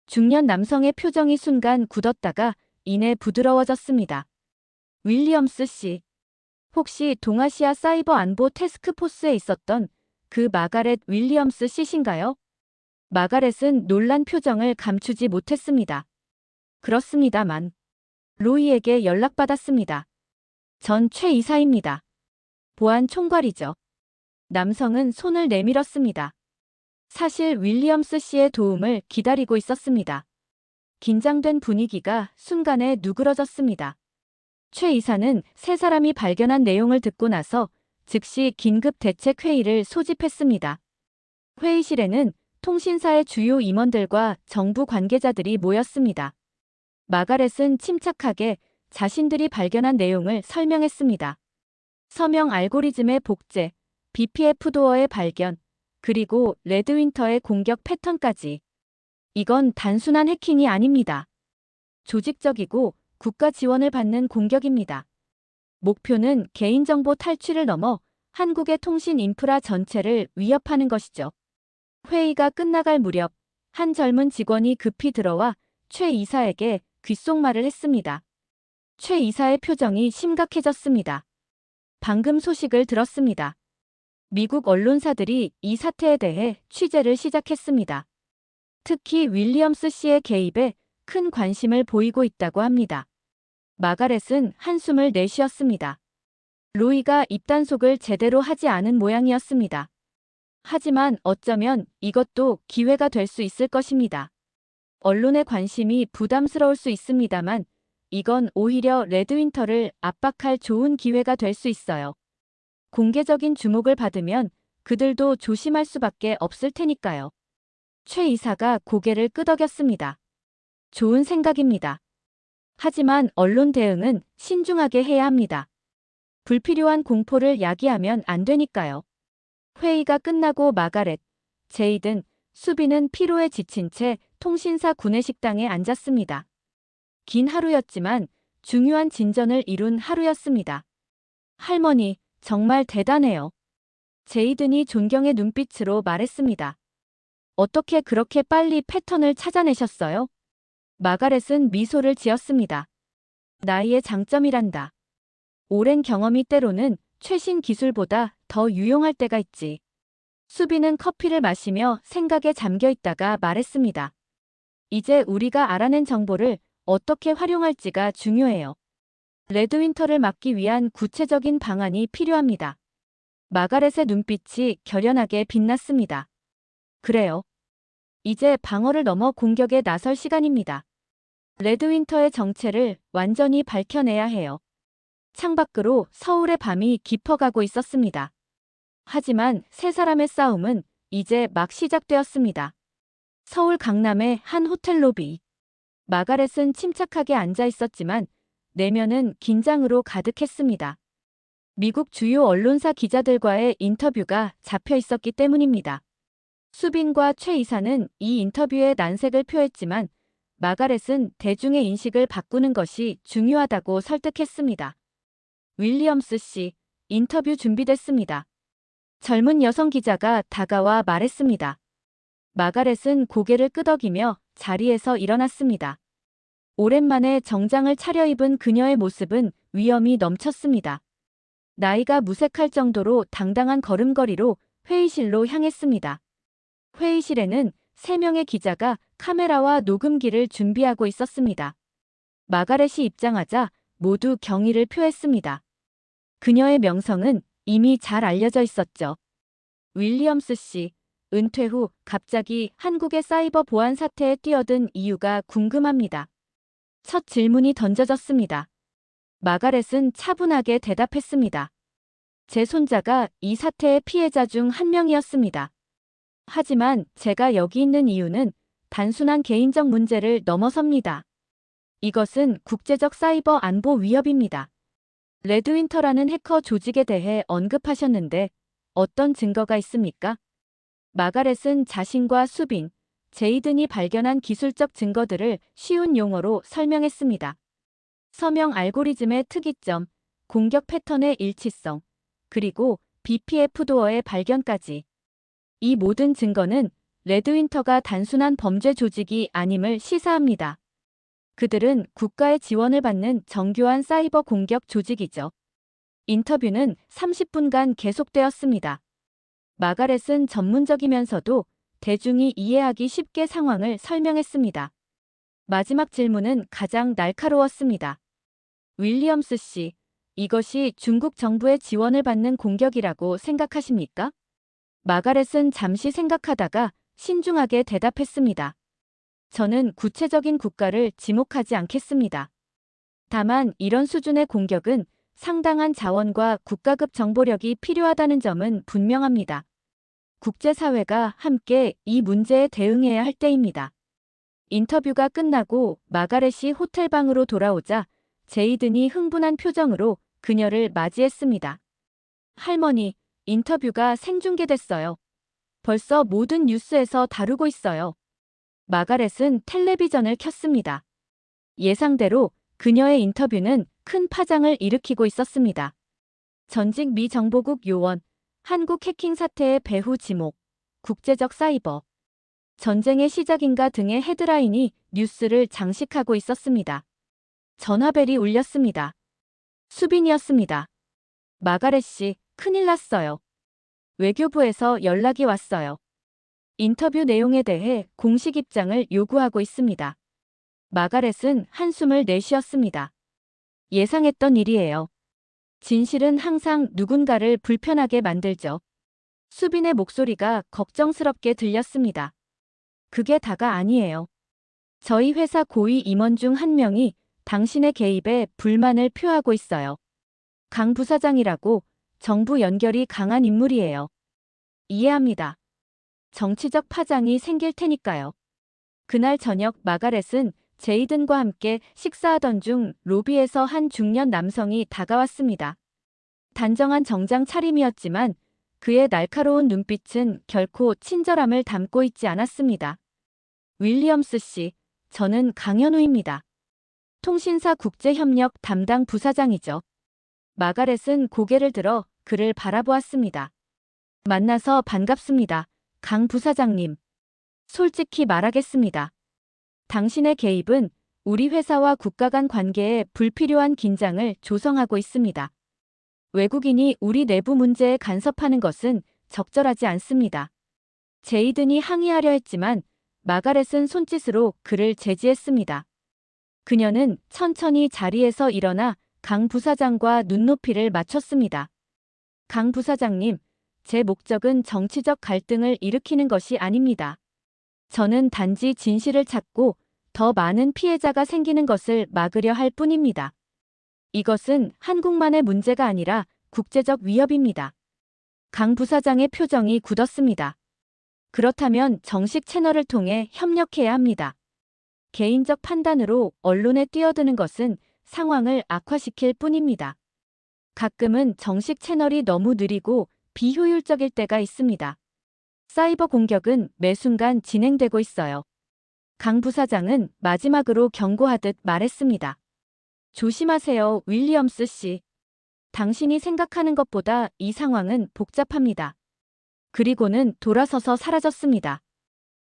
중년 남성의 표정이 순간 굳었다가 이내 부드러워졌습니다. 윌리엄스 씨, 혹시 동아시아 사이버 안보 태스크포스에 있었던 그 마가렛 윌리엄스 씨신가요? 마가렛은 놀란 표정을 감추지 못했습니다. 그렇습니다만. 로이에게 연락받았습니다. 전 최 이사입니다. 보안 총괄이죠. 남성은 손을 내밀었습니다. 사실 윌리엄스 씨의 도움을 기다리고 있었습니다. 긴장된 분위기가 순간에 누그러졌습니다. 최 이사는 세 사람이 발견한 내용을 듣고 나서 즉시 긴급 대책 회의를 소집했습니다. 회의실에는 통신사의 주요 임원들과 정부 관계자들이 모였습니다. 마가렛은 침착하게 자신들이 발견한 내용을 설명했습니다. 서명 알고리즘의 복제, BPF 도어의 발견, 그리고 레드윈터의 공격 패턴까지. 이건 단순한 해킹이 아닙니다. 조직적이고 국가 지원을 받는 공격입니다. 목표는 개인정보 탈취를 넘어 한국의 통신 인프라 전체를 위협하는 것이죠. 회의가 끝나갈 무렵 한 젊은 직원이 급히 들어와 최 이사에게 귓속말을 했습니다. 최 이사의 표정이 심각해졌습니다. 방금 소식을 들었습니다. 미국 언론사들이 이 사태에 대해 취재를 시작했습니다. 특히 윌리엄스 씨의 개입에 큰 관심을 보이고 있다고 합니다. 마가렛은 한숨을 내쉬었습니다. 로이가 입단속을 제대로 하지 않은 모양이었습니다. 하지만 어쩌면 이것도 기회가 될 수 있을 것입니다. 언론의 관심이 부담스러울 수 있습니다만 이건 오히려 레드윈터를 압박할 좋은 기회가 될 수 있어요. 공개적인 주목을 받으면 그들도 조심할 수밖에 없을 테니까요. 최 이사가 고개를 끄덕였습니다. 좋은 생각입니다. 하지만 언론 대응은 신중하게 해야 합니다. 불필요한 공포를 야기하면 안 되니까요. 회의가 끝나고 마가렛, 제이든, 수빈은 피로에 지친 채 통신사 구내식당에 앉았습니다. 긴 하루였지만 중요한 진전을 이룬 하루였습니다. 할머니, 정말 대단해요. 제이든이 존경의 눈빛으로 말했습니다. 어떻게 그렇게 빨리 패턴을 찾아내셨어요? 마가렛은 미소를 지었습니다. 나이의 장점이란다. 오랜 경험이 때로는 최신 기술보다 더 유용할 때가 있지. 수빈은 커피를 마시며 생각에 잠겨 있다가 말했습니다. 이제 우리가 알아낸 정보를 어떻게 활용할지가 중요해요. 레드윈터를 막기 위한 구체적인 방안이 필요합니다. 마가렛의 눈빛이 결연하게 빛났습니다. 그래요. 이제 방어를 넘어 공격에 나설 시간입니다. 레드윈터의 정체를 완전히 밝혀내야 해요. 창밖으로 서울의 밤이 깊어가고 있었습니다. 하지만 세 사람의 싸움은 이제 막 시작되었습니다. 서울 강남의 한 호텔 로비. 마가렛은 침착하게 앉아 있었지만 내면은 긴장으로 가득했습니다. 미국 주요 언론사 기자들과의 인터뷰가 잡혀 있었기 때문입니다. 수빈과 최 이사는 이 인터뷰에 난색을 표했지만 마가렛은 대중의 인식을 바꾸는 것이 중요하다고 설득했습니다. 윌리엄스 씨, 인터뷰 준비됐습니다. 젊은 여성 기자가 다가와 말했습니다. 마가렛은 고개를 끄덕이며 자리에서 일어났습니다. 오랜만에 정장을 차려입은 그녀의 모습은 위엄이 넘쳤습니다. 나이가 무색할 정도로 당당한 걸음걸이로 회의실로 향했습니다. 회의실에는 3명의 기자가 카메라와 녹음기를 준비하고 있었습니다. 마가렛이 입장하자 모두 경의를 표했습니다. 그녀의 명성은 이미 잘 알려져 있었죠. 윌리엄스 씨, 은퇴 후 갑자기 한국의 사이버 보안 사태에 뛰어든 이유가 궁금합니다. 첫 질문이 던져졌습니다. 마가렛은 차분하게 대답했습니다. 제 손자가 이 사태의 피해자 중 한 명이었습니다. 하지만 제가 여기 있는 이유는 단순한 개인적 문제를 넘어섭니다. 이것은 국제적 사이버 안보 위협입니다. 레드윈터라는 해커 조직에 대해 언급하셨는데 어떤 증거가 있습니까? 마가렛은 자신과 수빈, 제이든이 발견한 기술적 증거들을 쉬운 용어로 설명했습니다. 서명 알고리즘의 특이점, 공격 패턴의 일치성, 그리고 BPF 도어의 발견까지. 이 모든 증거는 레드윈터가 단순한 범죄 조직이 아님을 시사합니다. 그들은 국가의 지원을 받는 정교한 사이버 공격 조직이죠. 인터뷰는 30분간 계속되었습니다. 마가렛은 전문적이면서도 대중이 이해하기 쉽게 상황을 설명했습니다. 마지막 질문은 가장 날카로웠습니다. 윌리엄스 씨, 이것이 중국 정부의 지원을 받는 공격이라고 생각하십니까? 마가렛은 잠시 생각하다가 신중하게 대답했습니다. 저는 구체적인 국가를 지목하지 않겠습니다. 다만 이런 수준의 공격은 상당한 자원과 국가급 정보력이 필요하다는 점은 분명합니다. 국제사회가 함께 이 문제에 대응해야 할 때입니다. 인터뷰가 끝나고 마가렛이 호텔방으로 돌아오자 제이든이 흥분한 표정으로 그녀를 맞이했습니다. 할머니, 인터뷰가 생중계됐어요. 벌써 모든 뉴스에서 다루고 있어요. 마가렛은 텔레비전을 켰습니다. 예상대로 그녀의 인터뷰는 큰 파장을 일으키고 있었습니다. 전직 미 정보국 요원, 한국 해킹 사태의 배후 지목, 국제적 사이버, 전쟁의 시작인가 등의 헤드라인이 뉴스를 장식하고 있었습니다. 전화벨이 울렸습니다. 수빈이었습니다. 마가렛 씨, 큰일 났어요. 외교부에서 연락이 왔어요. 인터뷰 내용에 대해 공식 입장을 요구하고 있습니다. 마가렛은 한숨을 내쉬었습니다. 예상했던 일이에요. 진실은 항상 누군가를 불편하게 만들죠. 수빈의 목소리가 걱정스럽게 들렸습니다. 그게 다가 아니에요. 저희 회사 고위 임원 중 한 명이 당신의 개입에 불만을 표하고 있어요. 강 부사장이라고 정부 연결이 강한 인물이에요. 이해합니다. 정치적 파장이 생길 테니까요. 그날 저녁 마가렛은 제이든과 함께 식사하던 중 로비에서 한 중년 남성이 다가왔습니다. 단정한 정장 차림이었지만 그의 날카로운 눈빛은 결코 친절함을 담고 있지 않았습니다. 윌리엄스 씨, 저는 강현우입니다. 통신사 국제협력 담당 부사장이죠. 마가렛은 고개를 들어 그를 바라보았습니다. 만나서 반갑습니다. 강 부사장님. 솔직히 말하겠습니다. 당신의 개입은 우리 회사와 국가 간 관계에 불필요한 긴장을 조성하고 있습니다. 외국인이 우리 내부 문제에 간섭하는 것은 적절하지 않습니다. 제이든이 항의하려 했지만 마가렛은 손짓으로 그를 제지했습니다. 그녀는 천천히 자리에서 일어나 강 부사장과 눈높이를 맞췄습니다. 강 부사장님, 제 목적은 정치적 갈등을 일으키는 것이 아닙니다. 저는 단지 진실을 찾고 더 많은 피해자가 생기는 것을 막으려 할 뿐입니다. 이것은 한국만의 문제가 아니라 국제적 위협입니다. 강 부사장의 표정이 굳었습니다. 그렇다면 정식 채널을 통해 협력해야 합니다. 개인적 판단으로 언론에 뛰어드는 것은 상황을 악화시킬 뿐입니다. 가끔은 정식 채널이 너무 느리고 비효율적일 때가 있습니다. 사이버 공격은 매 순간 진행되고 있어요. 강 부사장은 마지막으로 경고하듯 말했습니다. 조심하세요, 윌리엄스 씨. 당신이 생각하는 것보다 이 상황은 복잡합니다. 그리고는 돌아서서 사라졌습니다.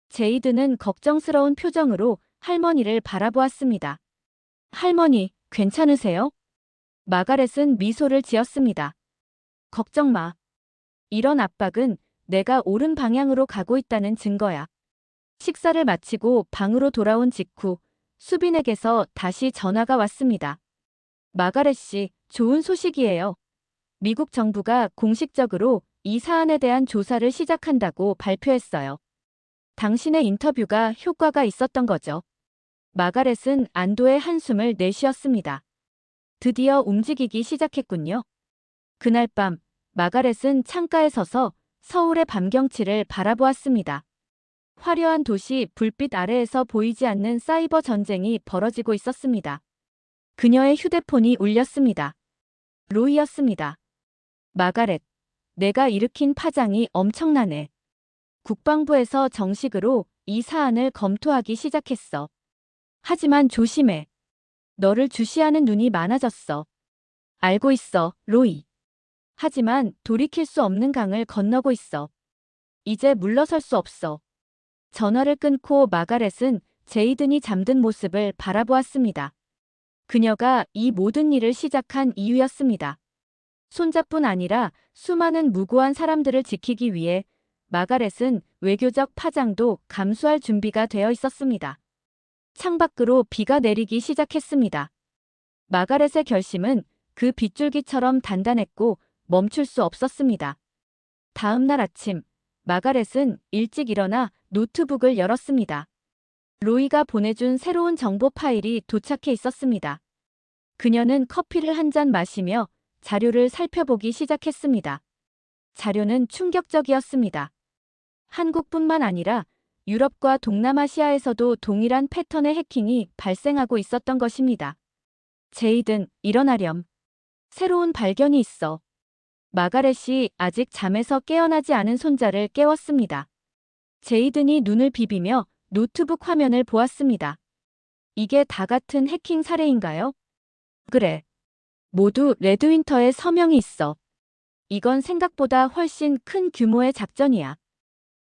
제이드는 걱정스러운 표정으로 할머니를 바라보았습니다. 할머니, 괜찮으세요? 마가렛은 미소를 지었습니다. 걱정 마. 이런 압박은 내가 옳은 방향으로 가고 있다는 증거야. 식사를 마치고 방으로 돌아온 직후 수빈에게서 다시 전화가 왔습니다. 마가렛 씨, 좋은 소식이에요. 미국 정부가 공식적으로 이 사안에 대한 조사를 시작한다고 발표했어요. 당신의 인터뷰가 효과가 있었던 거죠. 마가렛은 안도의 한숨을 내쉬었습니다. 드디어 움직이기 시작했군요. 그날 밤, 마가렛은 창가에 서서 서울의 밤 경치를 바라보았습니다. 화려한 도시 불빛 아래에서 보이지 않는 사이버 전쟁이 벌어지고 있었습니다. 그녀의 휴대폰이 울렸습니다. 로이였습니다. 마가렛, 내가 일으킨 파장이 엄청나네. 국방부에서 정식으로 이 사안을 검토하기 시작했어. 하지만 조심해. 너를 주시하는 눈이 많아졌어. 알고 있어, 로이. 하지만 돌이킬 수 없는 강을 건너고 있어. 이제 물러설 수 없어. 전화를 끊고 마가렛은 제이든이 잠든 모습을 바라보았습니다. 그녀가 이 모든 일을 시작한 이유였습니다. 손자뿐 아니라 수많은 무고한 사람들을 지키기 위해 마가렛은 외교적 파장도 감수할 준비가 되어 있었습니다. 창밖으로 비가 내리기 시작했습니다. 마가렛의 결심은 그 빗줄기처럼 단단했고 멈출 수 없었습니다. 다음 날 아침, 마가렛은 일찍 일어나 노트북을 열었습니다. 로이가 보내준 새로운 정보 파일이 도착해 있었습니다. 그녀는 커피를 한 잔 마시며 자료를 살펴보기 시작했습니다. 자료는 충격적이었습니다. 한국뿐만 아니라 유럽과 동남아시아에서도 동일한 패턴의 해킹이 발생하고 있었던 것입니다. 제이든, 일어나렴. 새로운 발견이 있어. 마가렛이 아직 잠에서 깨어나지 않은 손자를 깨웠습니다. 제이든이 눈을 비비며 노트북 화면을 보았습니다. 이게 다 같은 해킹 사례인가요? 그래. 모두 레드윈터의 서명이 있어. 이건 생각보다 훨씬 큰 규모의 작전이야.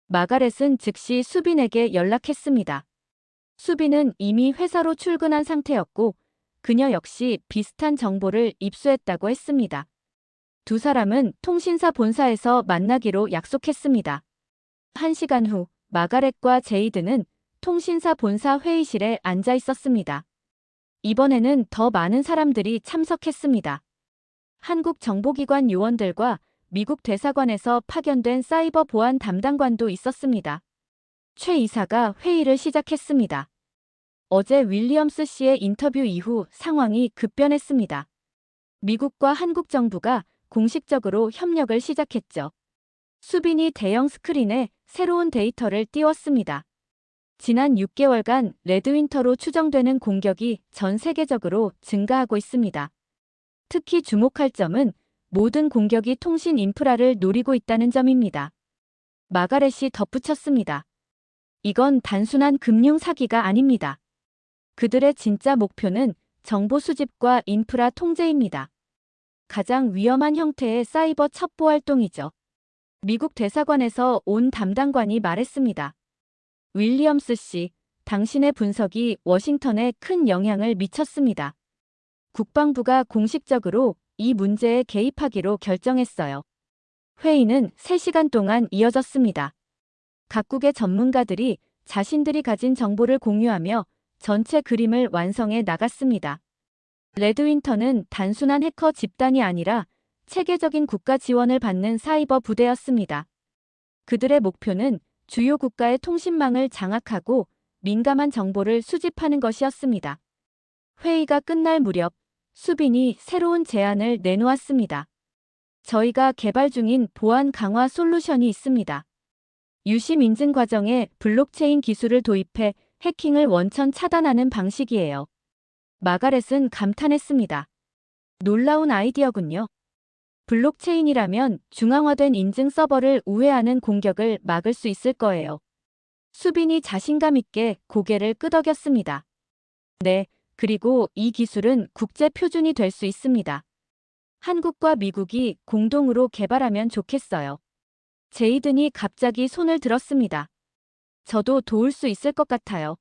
마가렛은 즉시 수빈에게 연락했습니다. 수빈은 이미 회사로 출근한 상태였고 그녀 역시 비슷한 정보를 입수했다고 했습니다. 두 사람은 통신사 본사에서 만나기로 약속했습니다. 1시간 후 마가렛과 제이든은 통신사 본사 회의실에 앉아 있었습니다. 이번에는 더 많은 사람들이 참석했습니다. 한국 정보기관 요원들과 미국 대사관에서 파견된 사이버 보안 담당관도 있었습니다. 최 이사가 회의를 시작했습니다. 어제 윌리엄스 씨의 인터뷰 이후 상황이 급변했습니다. 미국과 한국 정부가 공식적으로 협력을 시작했죠. 수빈이 대형 스크린에 새로운 데이터를 띄웠습니다. 지난 6개월간 레드윈터로 추정되는 공격이 전 세계적으로 증가하고 있습니다. 특히 주목할 점은 모든 공격이 통신 인프라를 노리고 있다는 점입니다. 마가렛이 덧붙였습니다. 이건 단순한 금융 사기가 아닙니다. 그들의 진짜 목표는 정보 수집과 인프라 통제입니다. 가장 위험한 형태의 사이버 첩보 활동이죠. 미국 대사관에서 온 담당관이 말했습니다. 윌리엄스 씨, 당신의 분석이 워싱턴에 큰 영향을 미쳤습니다. 국방부가 공식적으로 이 문제에 개입하기로 결정했어요. 회의는 3시간 동안 이어졌습니다. 각국의 전문가들이 자신들이 가진 정보를 공유하며 전체 그림을 완성해 나갔습니다. 레드윈터는 단순한 해커 집단이 아니라 체계적인 국가 지원을 받는 사이버 부대였습니다. 그들의 목표는 주요 국가의 통신망을 장악하고 민감한 정보를 수집하는 것이었습니다. 회의가 끝날 무렵 수빈이 새로운 제안을 내놓았습니다. 저희가 개발 중인 보안 강화 솔루션이 있습니다. 유심 인증 과정에 블록체인 기술을 도입해 해킹을 원천 차단하는 방식이에요. 마가렛은 감탄했습니다. 놀라운 아이디어군요. 블록체인이라면 중앙화된 인증 서버를 우회하는 공격을 막을 수 있을 거예요. 수빈이 자신감 있게 고개를 끄덕였습니다. 네, 그리고 이 기술은 국제 표준이 될 수 있습니다. 한국과 미국이 공동으로 개발하면 좋겠어요. 제이든이 갑자기 손을 들었습니다. 저도 도울 수 있을 것 같아요.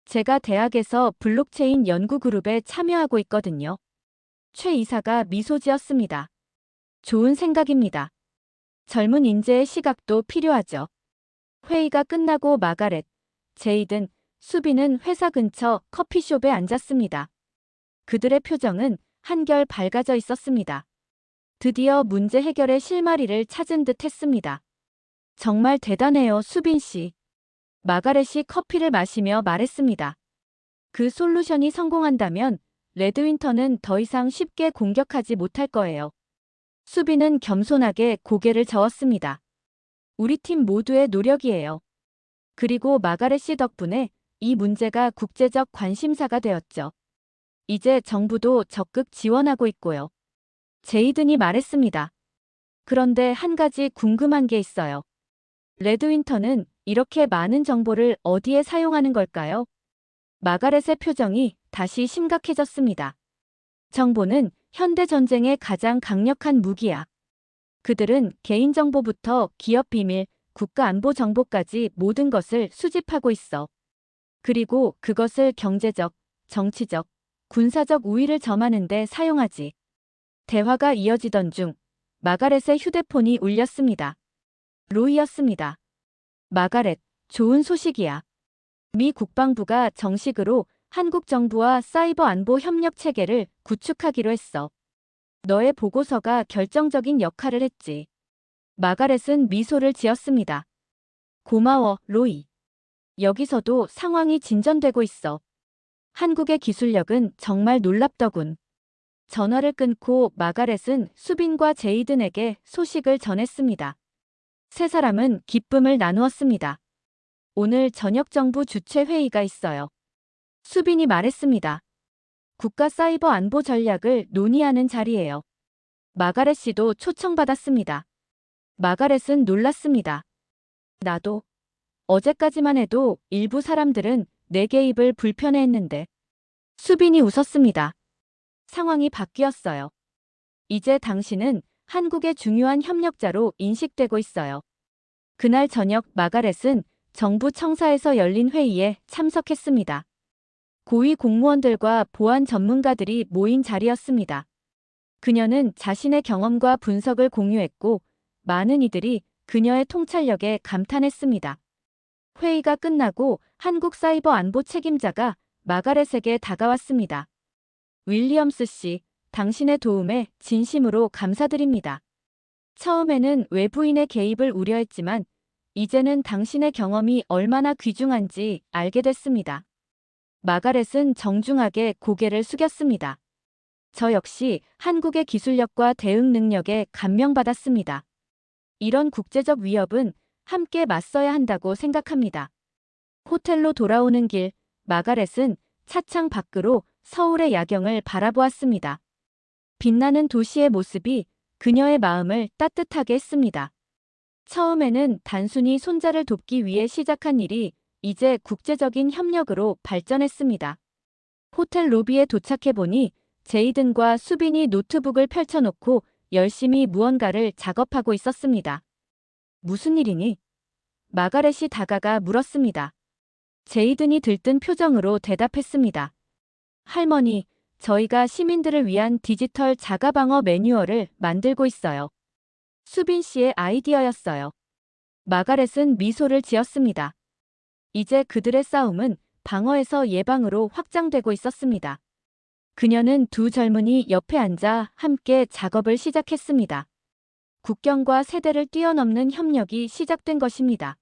제가 대학에서 블록체인 연구 그룹에 참여하고 있거든요. 최 이사가 미소 지었습니다. 좋은 생각입니다. 젊은 인재의 시각도 필요하죠. 회의가 끝나고 마가렛, 제이든, 수빈은 회사 근처 커피숍에 앉았습니다. 그들의 표정은 한결 밝아져 있었습니다. 드디어 문제 해결의 실마리를 찾은 듯 했습니다. 정말 대단해요, 수빈 씨. 마가렛이 커피를 마시며 말했습니다. 그 솔루션이 성공한다면 레드윈터는 더 이상 쉽게 공격하지 못할 거예요. 수빈은 겸손하게 고개를 저었습니다. 우리 팀 모두의 노력이에요. 그리고 마가렛 씨 덕분에 이 문제가 국제적 관심사가 되었죠. 이제 정부도 적극 지원하고 있고요. 제이든이 말했습니다. 그런데 한 가지 궁금한 게 있어요. 레드윈터는 이렇게 많은 정보를 어디에 사용하는 걸까요? 마가렛의 표정이 다시 심각해졌습니다. 정보는 현대 전쟁의 가장 강력한 무기야. 그들은 개인정보부터 기업 비밀, 국가 안보 정보까지 모든 것을 수집하고 있어. 그리고 그것을 경제적, 정치적, 군사적 우위를 점하는 데 사용하지. 대화가 이어지던 중 마가렛의 휴대폰이 울렸습니다. 로이였습니다. 마가렛, 좋은 소식이야. 미 국방부가 정식으로 한국 정부와 사이버 안보 협력 체계를 구축하기로 했어. 너의 보고서가 결정적인 역할을 했지. 마가렛은 미소를 지었습니다. 고마워, 로이. 여기서도 상황이 진전되고 있어. 한국의 기술력은 정말 놀랍더군. 전화를 끊고 마가렛은 수빈과 제이든에게 소식을 전했습니다. 세 사람은 기쁨을 나누었습니다. 오늘 저녁 정부 주최 회의가 있어요. 수빈이 말했습니다. 국가 사이버 안보 전략을 논의하는 자리예요. 마가렛 씨도 초청받았습니다. 마가렛은 놀랐습니다. 나도. 어제까지만 해도 일부 사람들은 내 개입을 불편해했는데. 수빈이 웃었습니다. 상황이 바뀌었어요. 이제 당신은 한국의 중요한 협력자로 인식되고 있어요. 그날 저녁 마가렛은 정부 청사에서 열린 회의에 참석했습니다. 고위 공무원들과 보안 전문가들이 모인 자리였습니다. 그녀는 자신의 경험과 분석을 공유했고 많은 이들이 그녀의 통찰력에 감탄했습니다. 회의가 끝나고 한국 사이버 안보 책임자가 마가렛에게 다가왔습니다. 윌리엄스 씨, 당신의 도움에 진심으로 감사드립니다. 처음에는 외부인의 개입을 우려했지만 이제는 당신의 경험이 얼마나 귀중한지 알게 됐습니다. 마가렛은 정중하게 고개를 숙였습니다. 저 역시 한국의 기술력과 대응 능력에 감명받았습니다. 이런 국제적 위협은 함께 맞서야 한다고 생각합니다. 호텔로 돌아오는 길, 마가렛은 차창 밖으로 서울의 야경을 바라보았습니다. 빛나는 도시의 모습이 그녀의 마음을 따뜻하게 했습니다. 처음에는 단순히 손자를 돕기 위해 시작한 일이 이제 국제적인 협력으로 발전했습니다. 호텔 로비에 도착해보니 제이든과 수빈이 노트북을 펼쳐놓고 열심히 무언가를 작업하고 있었습니다. 무슨 일이니? 마가렛이 다가가 물었습니다. 제이든이 들뜬 표정으로 대답했습니다. 할머니, 저희가 시민들을 위한 디지털 자가방어 매뉴얼을 만들고 있어요. 수빈 씨의 아이디어였어요. 마가렛은 미소를 지었습니다. 이제 그들의 싸움은 방어에서 예방으로 확장되고 있었습니다. 그녀는 두 젊은이 옆에 앉아 함께 작업을 시작했습니다. 국경과 세대를 뛰어넘는 협력이 시작된 것입니다.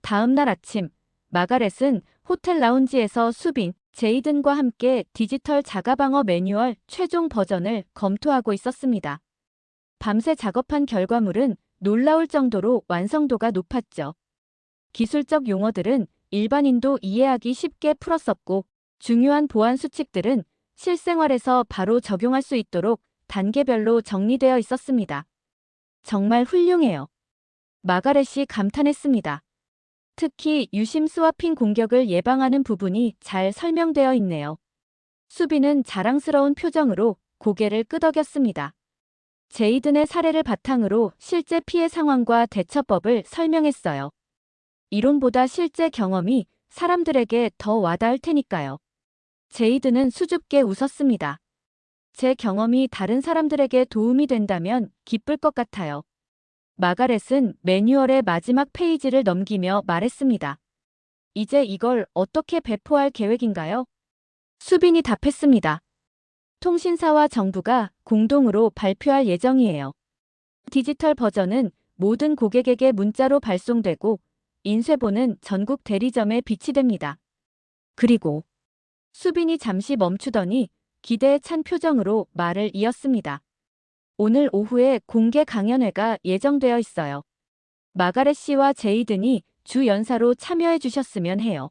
다음 날 아침, 마가렛은 호텔 라운지에서 수빈, 제이든과 함께 디지털 자가방어 매뉴얼 최종 버전을 검토하고 있었습니다. 밤새 작업한 결과물은 놀라울 정도로 완성도가 높았죠. 기술적 용어들은 일반인도 이해하기 쉽게 풀었었고 중요한 보안 수칙들은 실생활에서 바로 적용할 수 있도록 단계별로 정리되어 있었습니다. 정말 훌륭해요. 마가렛이 감탄했습니다. 특히 유심 스와핑 공격을 예방하는 부분이 잘 설명되어 있네요. 수빈은 자랑스러운 표정으로 고개를 끄덕였습니다. 제이든의 사례를 바탕으로 실제 피해 상황과 대처법을 설명했어요. 이론보다 실제 경험이 사람들에게 더 와닿을 테니까요. 제이든은 수줍게 웃었습니다. 제 경험이 다른 사람들에게 도움이 된다면 기쁠 것 같아요. 마가렛은 매뉴얼의 마지막 페이지를 넘기며 말했습니다. 이제 이걸 어떻게 배포할 계획인가요? 수빈이 답했습니다. 통신사와 정부가 공동으로 발표할 예정이에요. 디지털 버전은 모든 고객에게 문자로 발송되고 인쇄본은 전국 대리점에 비치됩니다. 그리고 수빈이 잠시 멈추더니 기대에 찬 표정으로 말을 이었습니다. 오늘 오후에 공개 강연회가 예정되어 있어요. 마가렛 씨와 제이든이 주 연사로 참여해 주셨으면 해요.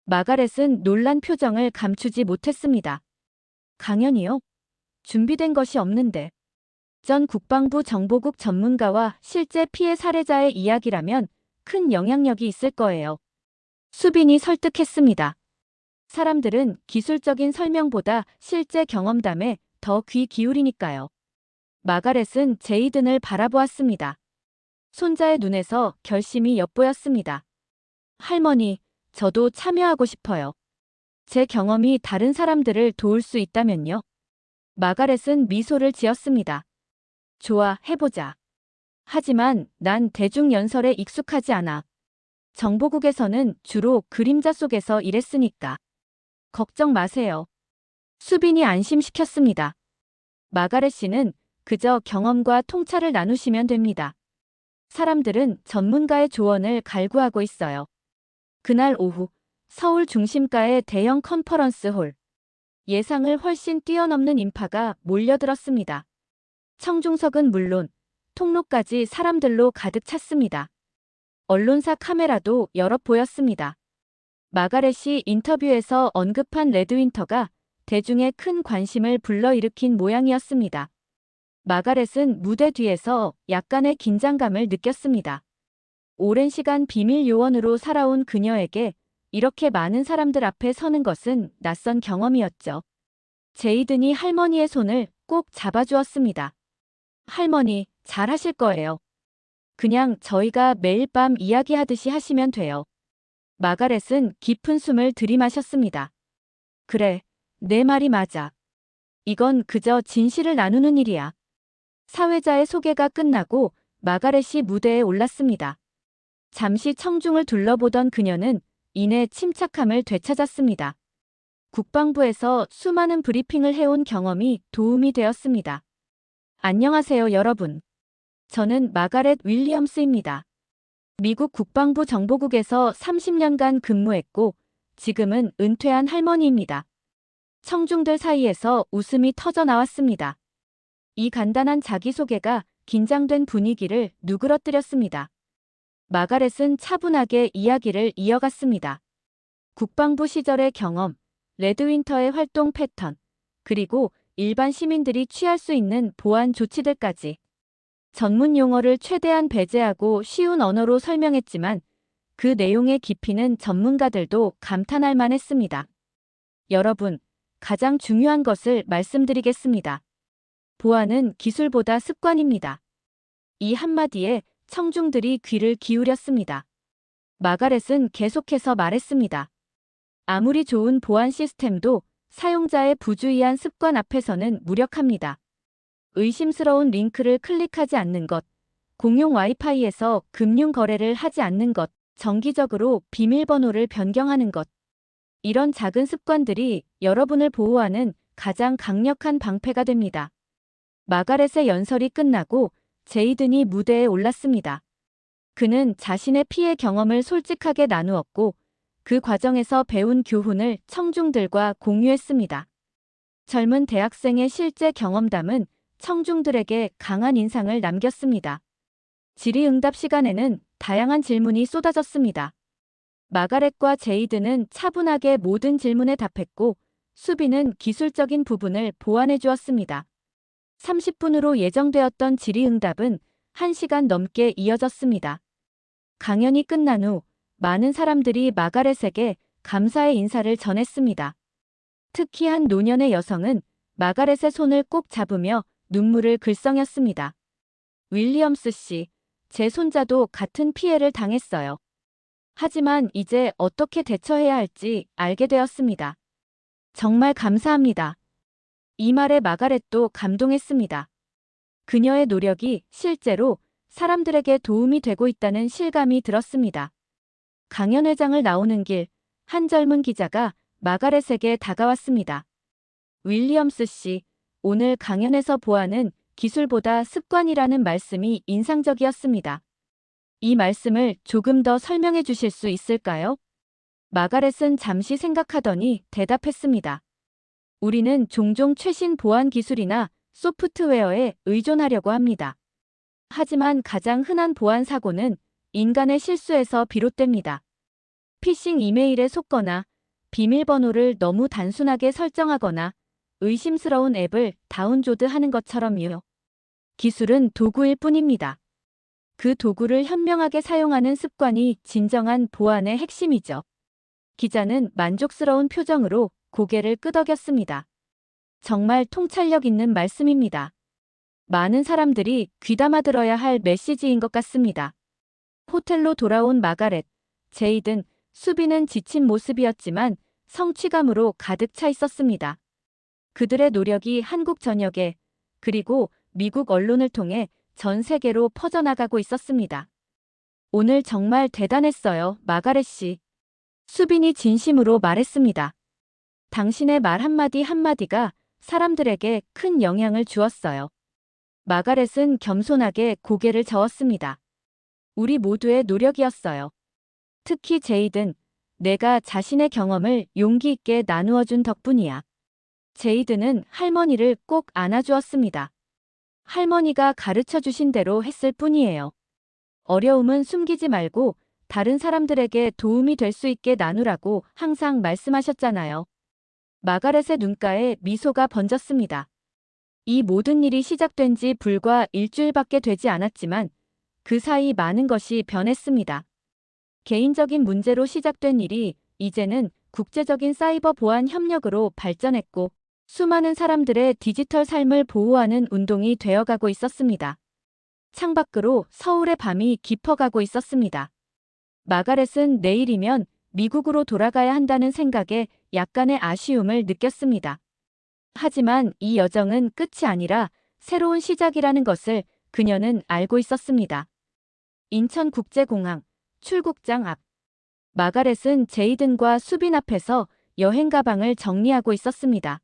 마가렛은 놀란 표정을 감추지 못했습니다. 강연이요? 준비된 것이 없는데. 전 국방부 정보국 전문가와 실제 피해 사례자의 이야기라면 큰 영향력이 있을 거예요. 수빈이 설득했습니다. 사람들은 기술적인 설명보다 실제 경험담에 더 귀 기울이니까요. 마가렛은 제이든을 바라보았습니다. 손자의 눈에서 결심이 엿보였습니다. 할머니, 저도 참여하고 싶어요. 제 경험이 다른 사람들을 도울 수 있다면요. 마가렛은 미소를 지었습니다. 좋아, 해보자. 하지만 난 대중연설에 익숙하지 않아. 정보국에서는 주로 그림자 속에서 일했으니까. 걱정 마세요. 수빈이 안심시켰습니다. 마가렛 씨는 그저 경험과 통찰을 나누시면 됩니다. 사람들은 전문가의 조언을 갈구하고 있어요. 그날 오후 서울 중심가의 대형 컨퍼런스 홀. 예상을 훨씬 뛰어넘는 인파가 몰려들었습니다. 청중석은 물론 통로까지 사람들로 가득 찼습니다. 언론사 카메라도 여럿 보였습니다. 마가렛이 인터뷰에서 언급한 레드윈터가 대중의 큰 관심을 불러일으킨 모양이었습니다. 마가렛은 무대 뒤에서 약간의 긴장감을 느꼈습니다. 오랜 시간 비밀 요원으로 살아온 그녀에게 이렇게 많은 사람들 앞에 서는 것은 낯선 경험이었죠. 제이든이 할머니의 손을 꼭 잡아주었습니다. 할머니, 잘하실 거예요. 그냥 저희가 매일 밤 이야기하듯이 하시면 돼요. 마가렛은 깊은 숨을 들이마셨습니다. 그래, 내 말이 맞아. 이건 그저 진실을 나누는 일이야. 사회자의 소개가 끝나고 마가렛이 무대에 올랐습니다. 잠시 청중을 둘러보던 그녀는 이내 침착함을 되찾았습니다. 국방부에서 수많은 브리핑을 해온 경험이 도움이 되었습니다. 안녕하세요, 여러분. 저는 마가렛 윌리엄스입니다. 미국 국방부 정보국에서 30년간 근무했고 지금은 은퇴한 할머니입니다. 청중들 사이에서 웃음이 터져 나왔습니다. 이 간단한 자기소개가 긴장된 분위기를 누그러뜨렸습니다. 마가렛은 차분하게 이야기를 이어갔습니다. 국방부 시절의 경험, 레드윈터의 활동 패턴, 그리고 일반 시민들이 취할 수 있는 보안 조치들까지. 전문 용어를 최대한 배제하고 쉬운 언어로 설명했지만 그 내용의 깊이는 전문가들도 감탄할 만했습니다. 여러분, 가장 중요한 것을 말씀드리겠습니다. 보안은 기술보다 습관입니다. 이 한마디에 청중들이 귀를 기울였습니다. 마가렛은 계속해서 말했습니다. 아무리 좋은 보안 시스템도 사용자의 부주의한 습관 앞에서는 무력합니다. 의심스러운 링크를 클릭하지 않는 것, 공용 와이파이에서 금융 거래를 하지 않는 것, 정기적으로 비밀번호를 변경하는 것. 이런 작은 습관들이 여러분을 보호하는 가장 강력한 방패가 됩니다. 마가렛의 연설이 끝나고 제이든이 무대에 올랐습니다. 그는 자신의 피해 경험을 솔직하게 나누었고 그 과정에서 배운 교훈을 청중들과 공유했습니다. 젊은 대학생의 실제 경험담은 청중들에게 강한 인상을 남겼습니다. 질의응답 시간에는 다양한 질문이 쏟아졌습니다. 마가렛과 제이든은 차분하게 모든 질문에 답했고 수빈은 기술적인 부분을 보완해 주었습니다. 30분으로 예정되었던 질의응답은 1시간 넘게 이어졌습니다. 강연이 끝난 후 많은 사람들이 마가렛에게 감사의 인사를 전했습니다. 특히 한 노년의 여성은 마가렛의 손을 꼭 잡으며 눈물을 글썽였습니다. 윌리엄스 씨, 제 손자도 같은 피해를 당했어요. 하지만 이제 어떻게 대처해야 할지 알게 되었습니다. 정말 감사합니다. 이 말에 마가렛도 감동했습니다. 그녀의 노력이 실제로 사람들에게 도움이 되고 있다는 실감이 들었습니다. 강연회장을 나오는 길, 한 젊은 기자가 마가렛에게 다가왔습니다. 윌리엄스 씨, 오늘 강연에서 보안은 기술보다 습관이라는 말씀이 인상적이었습니다. 이 말씀을 조금 더 설명해 주실 수 있을까요? 마가렛은 잠시 생각하더니 대답했습니다. 우리는 종종 최신 보안 기술이나 소프트웨어에 의존하려고 합니다. 하지만 가장 흔한 보안 사고는 인간의 실수에서 비롯됩니다. 피싱 이메일에 속거나 비밀번호를 너무 단순하게 설정하거나 의심스러운 앱을 다운로드하는 것처럼요. 기술은 도구일 뿐입니다. 그 도구를 현명하게 사용하는 습관이 진정한 보안의 핵심이죠. 기자는 만족스러운 표정으로 고개를 끄덕였습니다. 정말 통찰력 있는 말씀입니다. 많은 사람들이 귀담아 들어야 할 메시지인 것 같습니다. 호텔로 돌아온 마가렛, 제이든, 수비는 지친 모습이었지만 성취감으로 가득 차 있었습니다. 그들의 노력이 한국 전역에 그리고 미국 언론을 통해 전 세계로 퍼져나가고 있었습니다. 오늘 정말 대단했어요, 마가렛 씨. 수빈이 진심으로 말했습니다. 당신의 말 한마디 한마디가 사람들에게 큰 영향을 주었어요. 마가렛은 겸손하게 고개를 저었습니다. 우리 모두의 노력이었어요. 특히 제이든, 내가 자신의 경험을 용기 있게 나누어준 덕분이야. 제이든은 할머니를 꼭 안아주었습니다. 할머니가 가르쳐 주신 대로 했을 뿐이에요. 어려움은 숨기지 말고 다른 사람들에게 도움이 될 수 있게 나누라고 항상 말씀하셨잖아요. 마가렛의 눈가에 미소가 번졌습니다. 이 모든 일이 시작된 지 불과 일주일밖에 되지 않았지만 그 사이 많은 것이 변했습니다. 개인적인 문제로 시작된 일이 이제는 국제적인 사이버 보안 협력으로 발전했고 수많은 사람들의 디지털 삶을 보호하는 운동이 되어가고 있었습니다. 창밖으로 서울의 밤이 깊어가고 있었습니다. 마가렛은 내일이면 미국으로 돌아가야 한다는 생각에 약간의 아쉬움을 느꼈습니다. 하지만 이 여정은 끝이 아니라 새로운 시작이라는 것을 그녀는 알고 있었습니다. 인천국제공항 출국장 앞. 마가렛은 제이든과 수빈 앞에서 여행 가방을 정리하고 있었습니다.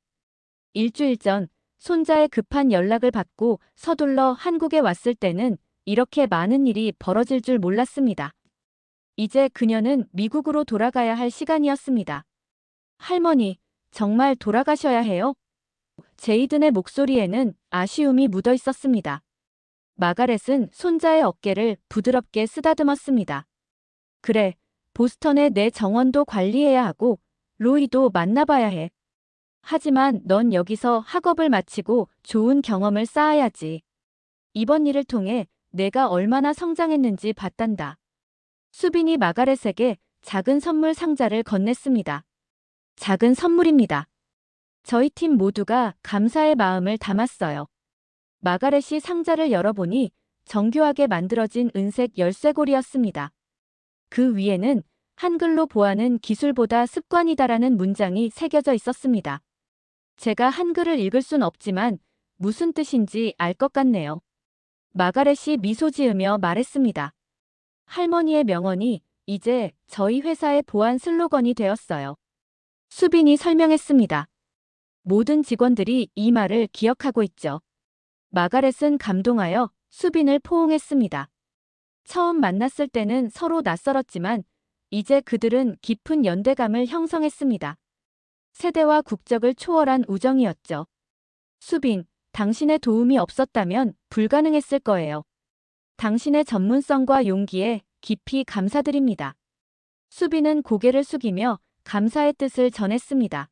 일주일 전 손자의 급한 연락을 받고 서둘러 한국에 왔을 때는 이렇게 많은 일이 벌어질 줄 몰랐습니다. 이제 그녀는 미국으로 돌아가야 할 시간이었습니다. 할머니, 정말 돌아가셔야 해요? 제이든의 목소리에는 아쉬움이 묻어 있었습니다. 마가렛은 손자의 어깨를 부드럽게 쓰다듬었습니다. 그래, 보스턴의 내 정원도 관리해야 하고 로이도 만나봐야 해. 하지만 넌 여기서 학업을 마치고 좋은 경험을 쌓아야지. 이번 일을 통해 내가 얼마나 성장했는지 봤단다. 수빈이 마가렛에게 작은 선물 상자를 건넸습니다. 작은 선물입니다. 저희 팀 모두가 감사의 마음을 담았어요. 마가렛이 상자를 열어보니 정교하게 만들어진 은색 열쇠고리였습니다. 그 위에는 한글로 보아는 기술보다 습관이다라는 문장이 새겨져 있었습니다. 제가 한글을 읽을 순 없지만 무슨 뜻인지 알 것 같네요. 마가렛이 미소 지으며 말했습니다. 할머니의 명언이 이제 저희 회사의 보안 슬로건이 되었어요. 수빈이 설명했습니다. 모든 직원들이 이 말을 기억하고 있죠. 마가렛은 감동하여 수빈을 포옹했습니다. 처음 만났을 때는 서로 낯설었지만 이제 그들은 깊은 연대감을 형성했습니다. 세대와 국적을 초월한 우정이었죠. 수빈, 당신의 도움이 없었다면 불가능했을 거예요. 당신의 전문성과 용기에 깊이 감사드립니다. 수빈은 고개를 숙이며 감사의 뜻을 전했습니다.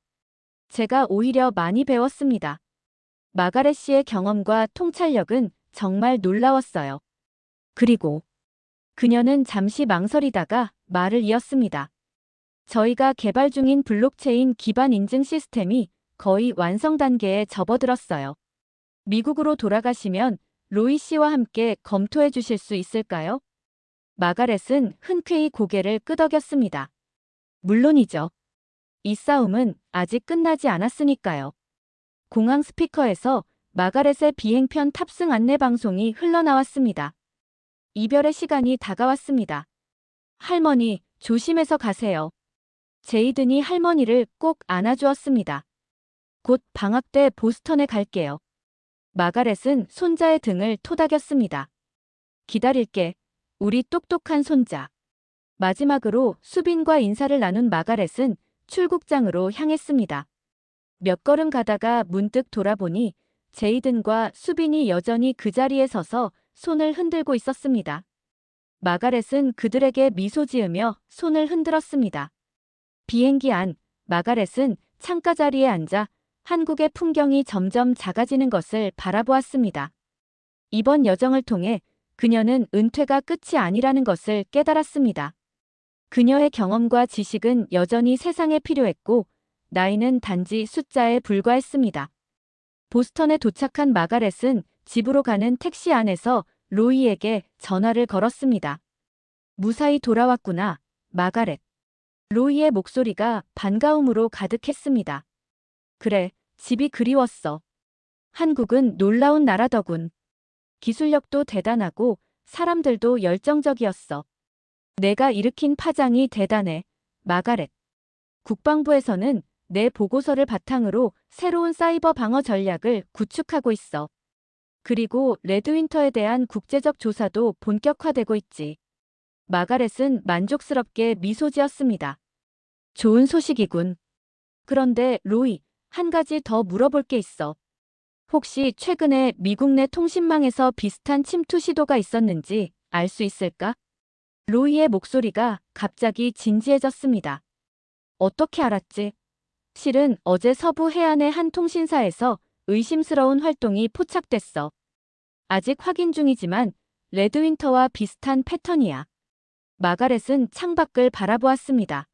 제가 오히려 많이 배웠습니다. 마가렛 씨의 경험과 통찰력은 정말 놀라웠어요. 그리고 그녀는 잠시 망설이다가 말을 이었습니다. 저희가 개발 중인 블록체인 기반 인증 시스템이 거의 완성 단계에 접어들었어요. 미국으로 돌아가시면 로이 씨와 함께 검토해 주실 수 있을까요? 마가렛은 흔쾌히 고개를 끄덕였습니다. 물론이죠. 이 싸움은 아직 끝나지 않았으니까요. 공항 스피커에서 마가렛의 비행편 탑승 안내 방송이 흘러나왔습니다. 이별의 시간이 다가왔습니다. 할머니, 조심해서 가세요. 제이든이 할머니를 꼭 안아주었습니다. 곧 방학 때 보스턴에 갈게요. 마가렛은 손자의 등을 토닥였습니다. 기다릴게, 우리 똑똑한 손자. 마지막으로 수빈과 인사를 나눈 마가렛은 출국장으로 향했습니다. 몇 걸음 가다가 문득 돌아보니 제이든과 수빈이 여전히 그 자리에 서서 손을 흔들고 있었습니다. 마가렛은 그들에게 미소 지으며 손을 흔들었습니다. 비행기 안, 마가렛은 창가 자리에 앉아 한국의 풍경이 점점 작아지는 것을 바라보았습니다. 이번 여정을 통해 그녀는 은퇴가 끝이 아니라는 것을 깨달았습니다. 그녀의 경험과 지식은 여전히 세상에 필요했고, 나이는 단지 숫자에 불과했습니다. 보스턴에 도착한 마가렛은 집으로 가는 택시 안에서 로이에게 전화를 걸었습니다. 무사히 돌아왔구나, 마가렛. 로이의 목소리가 반가움으로 가득했습니다. 그래, 집이 그리웠어. 한국은 놀라운 나라더군. 기술력도 대단하고 사람들도 열정적이었어. 내가 일으킨 파장이 대단해, 마가렛. 국방부에서는 내 보고서를 바탕으로 새로운 사이버 방어 전략을 구축하고 있어. 그리고 레드윈터에 대한 국제적 조사도 본격화되고 있지. 마가렛은 만족스럽게 미소 지었습니다. 좋은 소식이군. 그런데 로이, 한 가지 더 물어볼 게 있어. 혹시 최근에 미국 내 통신망에서 비슷한 침투 시도가 있었는지 알 수 있을까? 로이의 목소리가 갑자기 진지해졌습니다. 어떻게 알았지? 실은 어제 서부 해안의 한 통신사에서 의심스러운 활동이 포착됐어. 아직 확인 중이지만 레드윈터와 비슷한 패턴이야. 마가렛은 창밖을 바라보았습니다.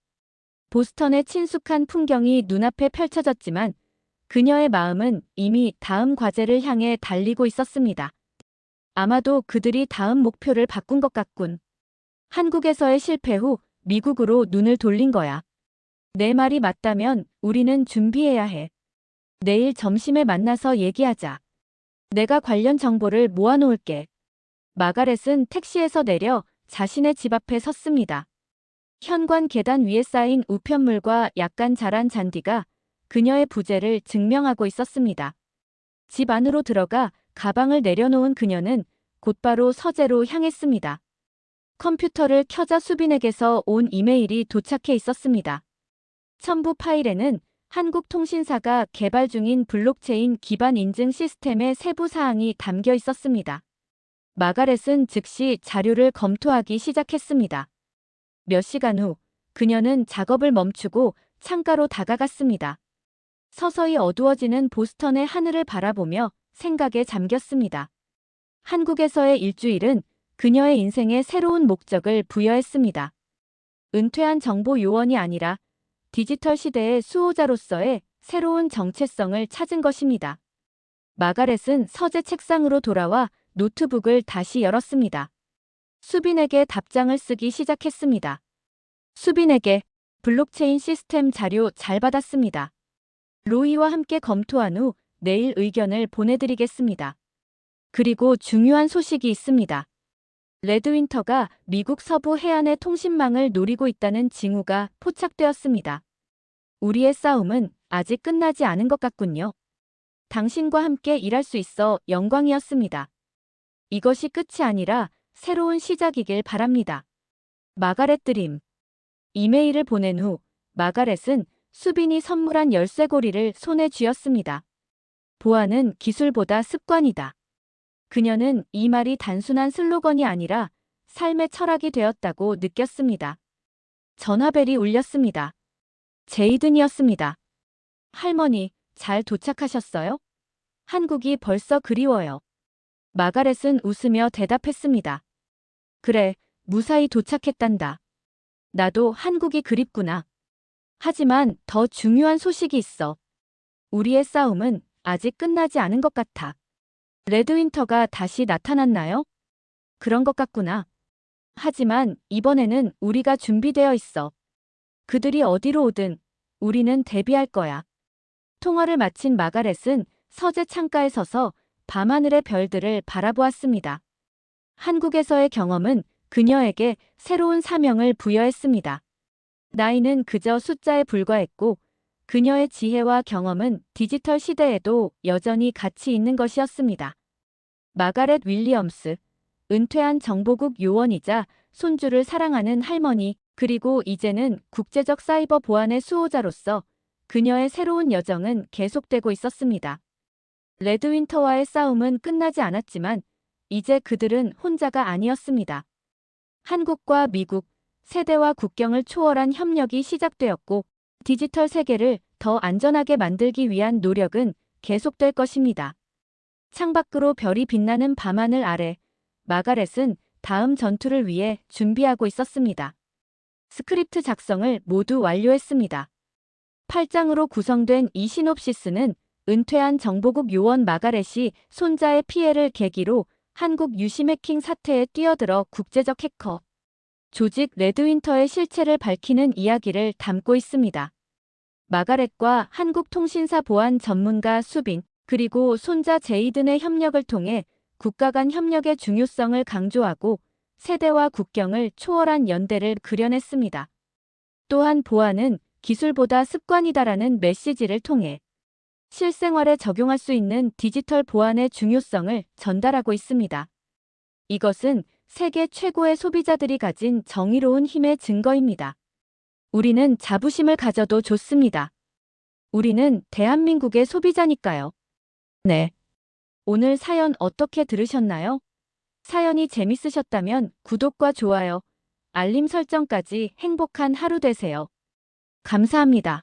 보스턴의 친숙한 풍경이 눈앞에 펼쳐졌지만 그녀의 마음은 이미 다음 과제를 향해 달리고 있었습니다. 아마도 그들이 다음 목표를 바꾼 것 같군. 한국에서의 실패 후 미국으로 눈을 돌린 거야. 내 말이 맞다면 우리는 준비해야 해. 내일 점심에 만나서 얘기하자. 내가 관련 정보를 모아놓을게. 마가렛은 택시에서 내려 자신의 집 앞에 섰습니다. 현관 계단 위에 쌓인 우편물과 약간 자란 잔디가 그녀의 부재를 증명하고 있었습니다. 집 안으로 들어가 가방을 내려놓은 그녀는 곧바로 서재로 향했습니다. 컴퓨터를 켜자 수빈에게서 온 이메일이 도착해 있었습니다. 첨부 파일에는 한국통신사가 개발 중인 블록체인 기반 인증 시스템의 세부 사항이 담겨 있었습니다. 마가렛은 즉시 자료를 검토하기 시작했습니다. 몇 시간 후 그녀는 작업을 멈추고 창가로 다가갔습니다. 서서히 어두워지는 보스턴의 하늘을 바라보며 생각에 잠겼습니다. 한국에서의 일주일은 그녀의 인생에 새로운 목적을 부여했습니다. 은퇴한 정보 요원이 아니라 디지털 시대의 수호자로서의 새로운 정체성을 찾은 것입니다. 마가렛은 서재 책상으로 돌아와 노트북을 다시 열었습니다. 수빈에게 답장을 쓰기 시작했습니다. 수빈에게 블록체인 시스템 자료 잘 받았습니다. 로이와 함께 검토한 후 내일 의견을 보내드리겠습니다. 그리고 중요한 소식이 있습니다. 레드윈터가 미국 서부 해안의 통신망을 노리고 있다는 징후가 포착되었습니다. 우리의 싸움은 아직 끝나지 않은 것 같군요. 당신과 함께 일할 수 있어 영광이었습니다. 이것이 끝이 아니라 새로운 시작이길 바랍니다. 마가렛 드림. 이메일을 보낸 후 마가렛은 수빈이 선물한 열쇠고리를 손에 쥐었습니다. 보안은 기술보다 습관이다. 그녀는 이 말이 단순한 슬로건이 아니라 삶의 철학이 되었다고 느꼈습니다. 전화벨이 울렸습니다. 제이든이었습니다. 할머니, 잘 도착하셨어요? 한국이 벌써 그리워요. 마가렛은 웃으며 대답했습니다. 그래, 무사히 도착했단다. 나도 한국이 그립구나. 하지만 더 중요한 소식이 있어. 우리의 싸움은 아직 끝나지 않은 것 같아. 레드윈터가 다시 나타났나요? 그런 것 같구나. 하지만 이번에는 우리가 준비되어 있어. 그들이 어디로 오든 우리는 대비할 거야. 통화를 마친 마가렛은 서재 창가에 서서 밤하늘의 별들을 바라보았습니다. 한국에서의 경험은 그녀에게 새로운 사명을 부여했습니다. 나이는 그저 숫자에 불과했고 그녀의 지혜와 경험은 디지털 시대에도 여전히 가치 있는 것이었습니다. 마가렛 윌리엄스, 은퇴한 정보국 요원이자 손주를 사랑하는 할머니, 그리고 이제는 국제적 사이버 보안의 수호자로서 그녀의 새로운 여정은 계속되고 있었습니다. 레드윈터와의 싸움은 끝나지 않았지만 이제 그들은 혼자가 아니었습니다. 한국과 미국, 세대와 국경을 초월한 협력이 시작되었고, 디지털 세계를 더 안전하게 만들기 위한 노력은 계속될 것입니다. 창밖으로 별이 빛나는 밤하늘 아래, 마가렛은 다음 전투를 위해 준비하고 있었습니다. 스크립트 작성을 모두 완료했습니다. 8장으로 구성된 이 시놉시스는 은퇴한 정보국 요원 마가렛이 손자의 피해를 계기로 한국 유심 해킹 사태에 뛰어들어 국제적 해커 조직 레드윈터의 실체를 밝히는 이야기를 담고 있습니다. 마가렛과 한국통신사 보안 전문가 수빈, 그리고 손자 제이든의 협력을 통해 국가 간 협력의 중요성을 강조하고 세대와 국경을 초월한 연대를 그려냈습니다. 또한 보안은 기술보다 습관이다라는 메시지를 통해 실생활에 적용할 수 있는 디지털 보안의 중요성을 전달하고 있습니다. 이것은 세계 최고의 소비자들이 가진 정의로운 힘의 증거입니다. 우리는 자부심을 가져도 좋습니다. 우리는 대한민국의 소비자니까요. 네. 오늘 사연 어떻게 들으셨나요? 사연이 재밌으셨다면 구독과 좋아요, 알림 설정까지 행복한 하루 되세요. 감사합니다.